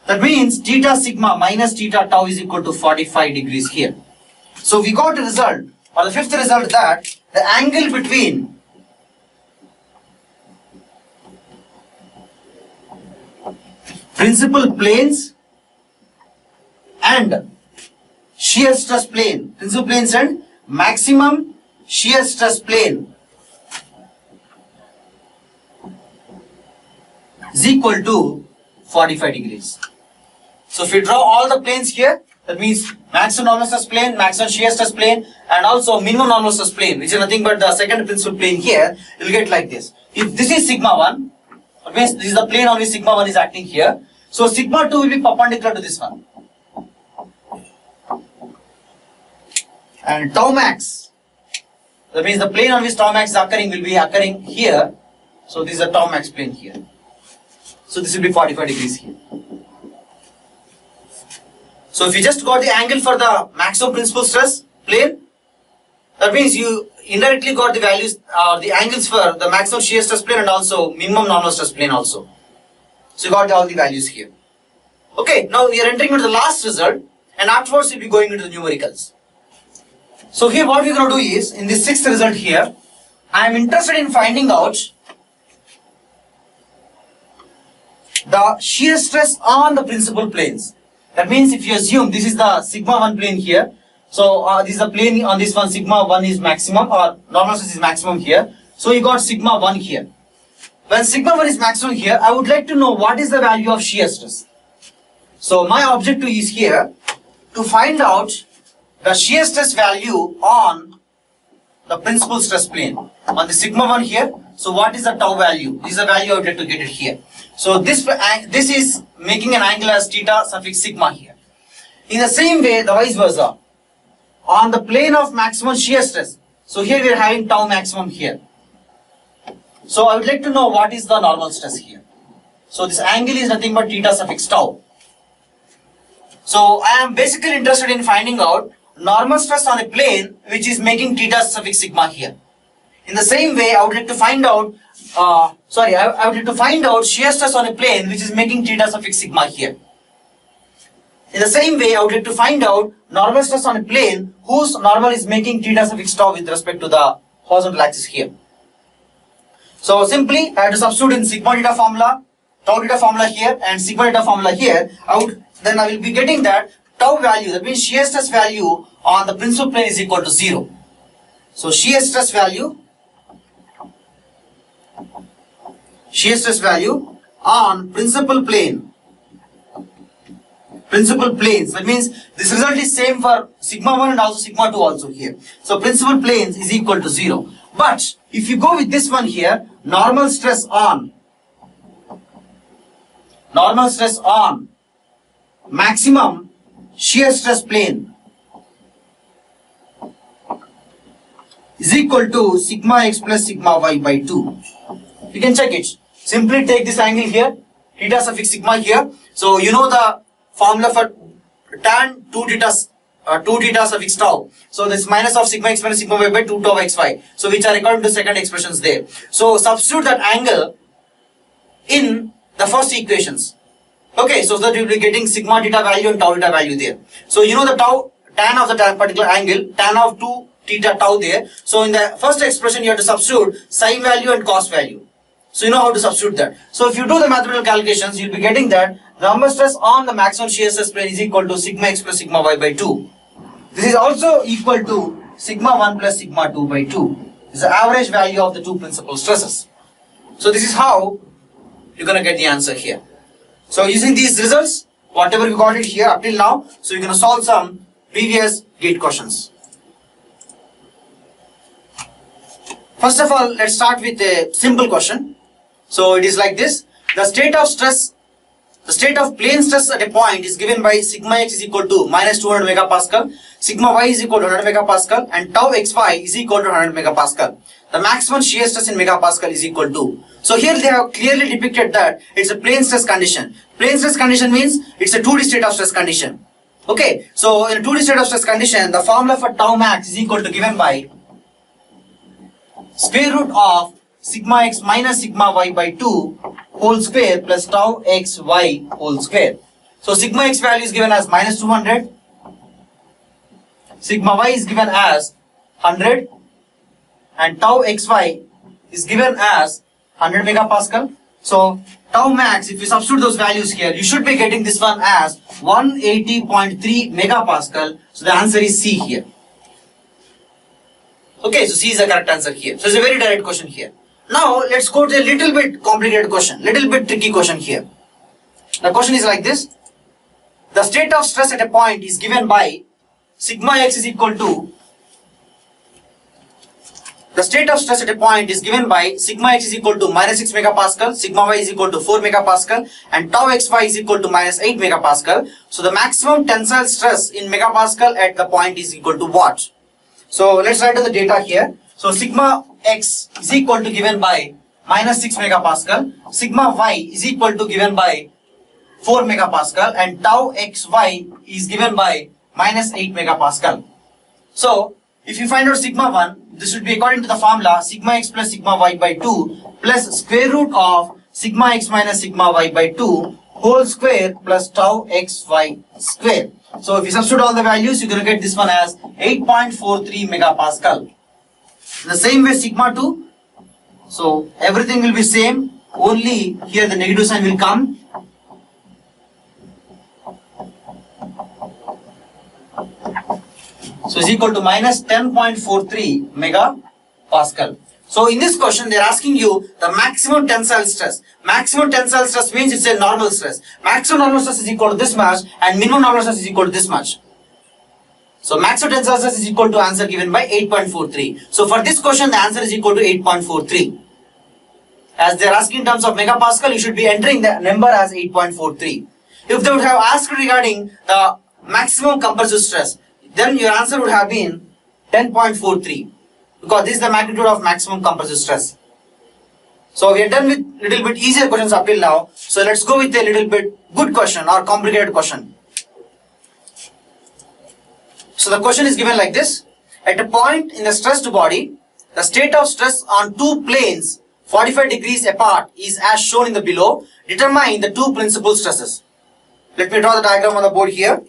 That means theta sigma minus theta tau is equal to 45 degrees here. So we got a result, or the 5th result, that the angle between principal planes and shear stress plane, principal planes and maximum shear stress plane is equal to 45 degrees. So if we draw all the planes here, that means maximum normal stress plane, maximum shear stress plane, and also minimum normal stress plane, which is nothing but the second principal plane here, you will get like this. If this is sigma 1, that means this is the plane on which sigma 1 is acting here. So sigma 2 will be perpendicular to this one. And tau max, that means the plane on which tau max is occurring will be occurring here. So this is a tau max plane here. So this will be 45 degrees here. So if you just got the angle for the maximum principal stress plane, that means you indirectly got the values or the angles for the maximum shear stress plane and also minimum normal stress plane also. So you got all the values here. Okay, now we are entering into the last result and afterwards we'll be going into the numericals. So here what we're going to do is, in this sixth result here, I am interested in finding out the shear stress on the principal planes. That means if you assume this is the sigma 1 plane here, so this is the plane on this one, sigma 1 is maximum or normal stress is maximum here. So you got sigma 1 here. When sigma 1 is maximum here, I would like to know what is the value of shear stress. So my objective is here to find out the shear stress value on the principal stress plane. On the sigma 1 here, so what is the tau value? This is the value I would like to get it here. So this is making an angle as theta suffix sigma here. In the same way, the vice versa. On the plane of maximum shear stress, so here we are having tau maximum here. So I would like to know what is the normal stress here. So this angle is nothing but theta suffix tau. So I am basically interested in finding out normal stress on a plane which is making theta suffix sigma here. In the same way, I would like to find out I would like to find out shear stress on a plane which is making theta suffix sigma here. In the same way, I would like to find out normal stress on a plane whose normal is making theta suffix tau with respect to the horizontal axis here. So simply, I have to substitute in sigma theta formula, tau theta formula here and sigma theta formula here. Then I will be getting that tau value, that means shear stress value on the principal plane is equal to 0. So shear stress value on principal planes, that means this result is same for sigma 1 and also sigma 2 also here. So principal planes is equal to 0. But if you go with this one here, normal stress on maximum shear stress plane is equal to sigma x plus sigma y by 2. You can check it. Simply take this angle here, theta suffix sigma here. So you know the formula for tan 2 theta suffix tau. So this minus of sigma x minus sigma y by 2 tau xy. So which are according to second expressions there. So substitute that angle in the first equations. Okay, so that you will be getting sigma theta value and tau theta value there. So you know the tan of the particular angle, tan of 2 theta tau there. So in the first expression you have to substitute sine value and cos value. So you know how to substitute that. So if you do the mathematical calculations, you'll be getting that normal stress on the maximum shear stress plane is equal to sigma x plus sigma y by 2. This is also equal to sigma 1 plus sigma 2 by 2. This is the average value of the two principal stresses. So this is how you're going to get the answer here. So using these results, whatever we got it here up till now, so you're going to solve some previous gate questions. First of all, let's start with a simple question. So it is like this. The state of plane stress at a point is given by sigma x is equal to minus 200 megapascal, sigma y is equal to 100 megapascal and tau xy is equal to 100 megapascal. The maximum shear stress in megapascal is equal to. So here they have clearly depicted that it's a plane stress condition. Plane stress condition means it's a 2D state of stress condition. Okay, so in a 2D state of stress condition, the formula for tau max is equal to given by square root of sigma x minus sigma y by 2 whole square plus tau x y whole square. So sigma x value is given as minus 200, sigma y is given as 100 and tau xy is given as 100 megapascal. So tau max, if you substitute those values here, you should be getting this one as 180.3 megapascal. So the answer is C here. Okay, so C is the correct answer here. So it's a very direct question here. Now let's go to a little bit complicated question, little bit tricky question here. The question is like this. The state of stress at a point is given by sigma x is equal to, the state of stress at a point is given by sigma x is equal to minus 6 megapascal, sigma y is equal to 4 megapascal and tau xy is equal to minus 8 megapascal. So the maximum tensile stress in megapascal at the point is equal to what? So let's write down the data here. So sigma x is equal to given by minus 6 megapascal, sigma y is equal to given by 4 megapascal and tau xy is given by minus 8 megapascal. So if you find out sigma 1, this should be according to the formula sigma x plus sigma y by 2 plus square root of sigma x minus sigma y by 2 whole square plus tau xy square. So if you substitute all the values, you're going to get this one as 8.43 megapascal. The same way sigma 2, so everything will be same, only here the negative sign will come. So is equal to minus 10.43 megapascal. So in this question they are asking you the maximum tensile stress. Maximum tensile stress means it's a normal stress. Maximum normal stress is equal to this much and minimum normal stress is equal to this much. So maximum tensile stress is equal to answer given by 8.43. So for this question the answer is equal to 8.43. As they are asking in terms of megapascal, you should be entering the number as 8.43. If they would have asked regarding the maximum compressive stress, then your answer would have been 10.43 because this is the magnitude of maximum compressive stress. So we are done with little bit easier questions up till now. So let's go with a little bit good question or complicated question. So the question is given like this. At a point in the stressed body, the state of stress on two planes 45 degrees apart is as shown in the below. Determine the two principal stresses. Let me draw the diagram on the board here.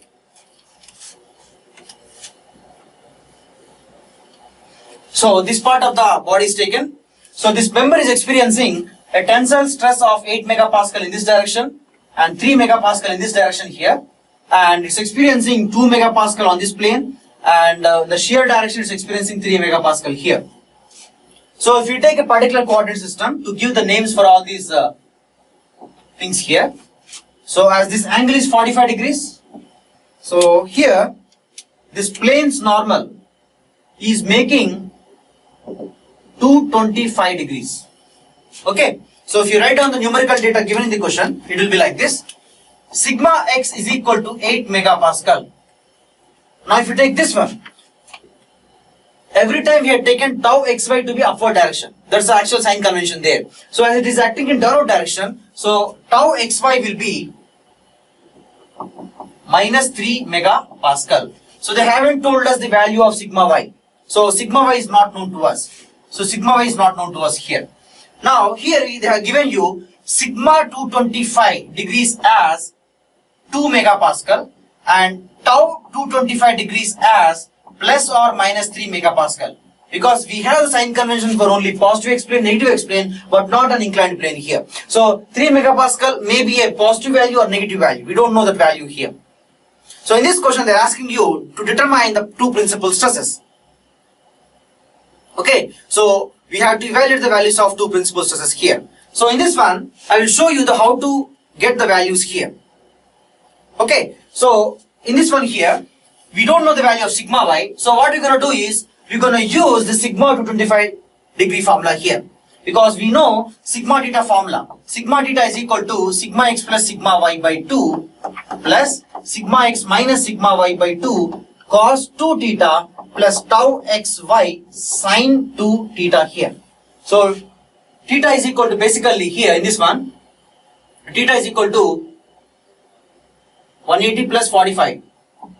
So this part of the body is taken. So this member is experiencing a tensile stress of 8 megapascal in this direction and 3 megapascal in this direction here. And it's experiencing 2 megapascal on this plane and the shear direction is experiencing 3 megapascal here. So if you take a particular coordinate system to give the names for all these things here. So as this angle is 45 degrees. So here this plane's normal is making 225 degrees. Okay. So if you write down the numerical data given in the question, it will be like this. Sigma x is equal to 8 megapascal. Now if you take this one, every time we have taken tau xy to be upward direction. That's the actual sign convention there. So as it is acting in downward direction, so tau xy will be minus 3 megapascal. So they haven't told us the value of sigma y. So sigma y is not known to us. So sigma y is not known to us here. Now here they have given you sigma 225 degrees as 2 megapascal and tau 225 degrees as plus or minus 3 megapascal. Because we have the sign convention for only positive x plane, negative x plane, but not an inclined plane here. So 3 megapascal may be a positive value or negative value. We don't know that value here. So in this question they are asking you to determine the two principal stresses. Okay, so we have to evaluate the values of two principal stresses here. So in this one, I will show you the how to get the values here. Okay, so in this one here, we don't know the value of sigma y. So what we're going to do is, we're going to use the sigma 225 degree formula here. Because we know sigma theta formula. Sigma theta is equal to sigma x plus sigma y by 2 plus sigma x minus sigma y by 2 cos 2 theta plus tau xy sin 2 theta here. So theta is equal to basically here in this one, theta is equal to 180 plus 45.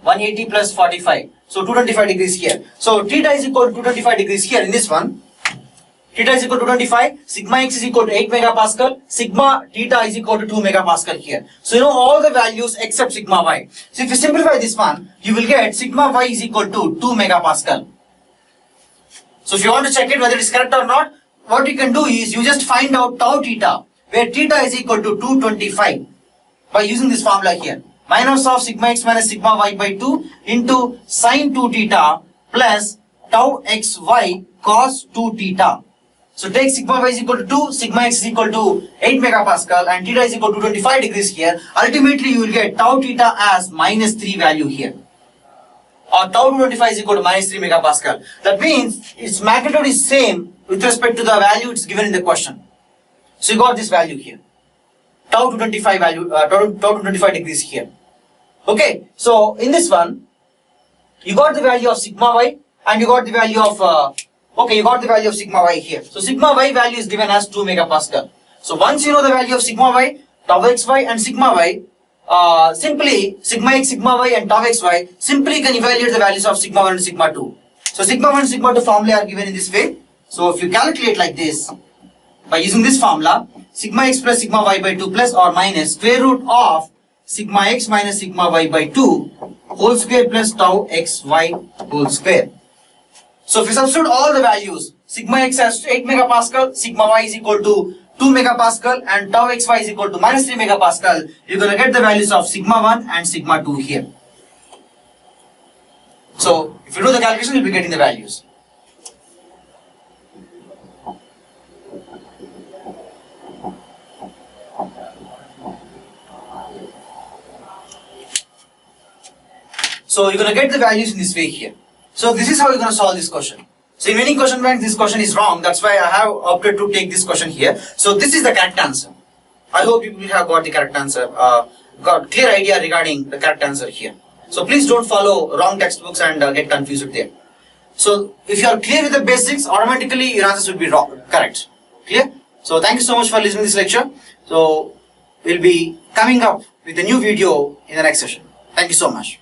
180 plus 45. So 225 degrees here. So theta is equal to 225 degrees here in this one. Theta is equal to 25. Sigma x is equal to 8 megapascal. Sigma theta is equal to 2 megapascal here. So you know all the values except sigma y. So if you simplify this one, you will get sigma y is equal to 2 megapascal. So if you want to check it whether it is correct or not, what you can do is you just find out tau theta, where theta is equal to 225 by using this formula here. Minus of sigma x minus sigma y by 2 into sin 2 theta plus tau xy cos 2 theta. So take sigma y is equal to 2, sigma x is equal to 8 megapascal and theta is equal to 25 degrees here. Ultimately you will get tau theta as minus 3 value here. Or tau 225 is equal to minus 3 megapascal. That means its magnitude is same with respect to the value it's given in the question. So you got this value here. Tau 225 value, tau 225 degrees here. Okay, so in this one, you got the value of sigma y and you got the value of, you got the value of sigma y here. So sigma y value is given as 2 megapascal. So once you know the value of sigma y, tau xy and sigma y, simply sigma x, sigma y and tau xy, simply you can evaluate the values of sigma 1 and sigma 2. So sigma 1 and sigma 2 formula are given in this way. So if you calculate like this, by using this formula, sigma x plus sigma y by 2 plus or minus square root of sigma x minus sigma y by 2 whole square plus tau xy whole square. So if you substitute all the values, sigma x has 8 megapascal, sigma y is equal to 2 megapascal and tau xy is equal to minus 3 megapascal, you're going to get the values of sigma 1 and sigma 2 here. So if you do the calculation, you'll be getting the values. So you're going to get the values in this way here. So this is how you're going to solve this question. So in many question banks, this question is wrong. That's why I have opted to take this question here. So this is the correct answer. I hope you will have got the correct answer, got clear idea regarding the correct answer here. So please don't follow wrong textbooks and get confused there. So if you are clear with the basics, automatically your answers will be correct. Clear? So thank you so much for listening to this lecture. So we'll be coming up with a new video in the next session. Thank you so much.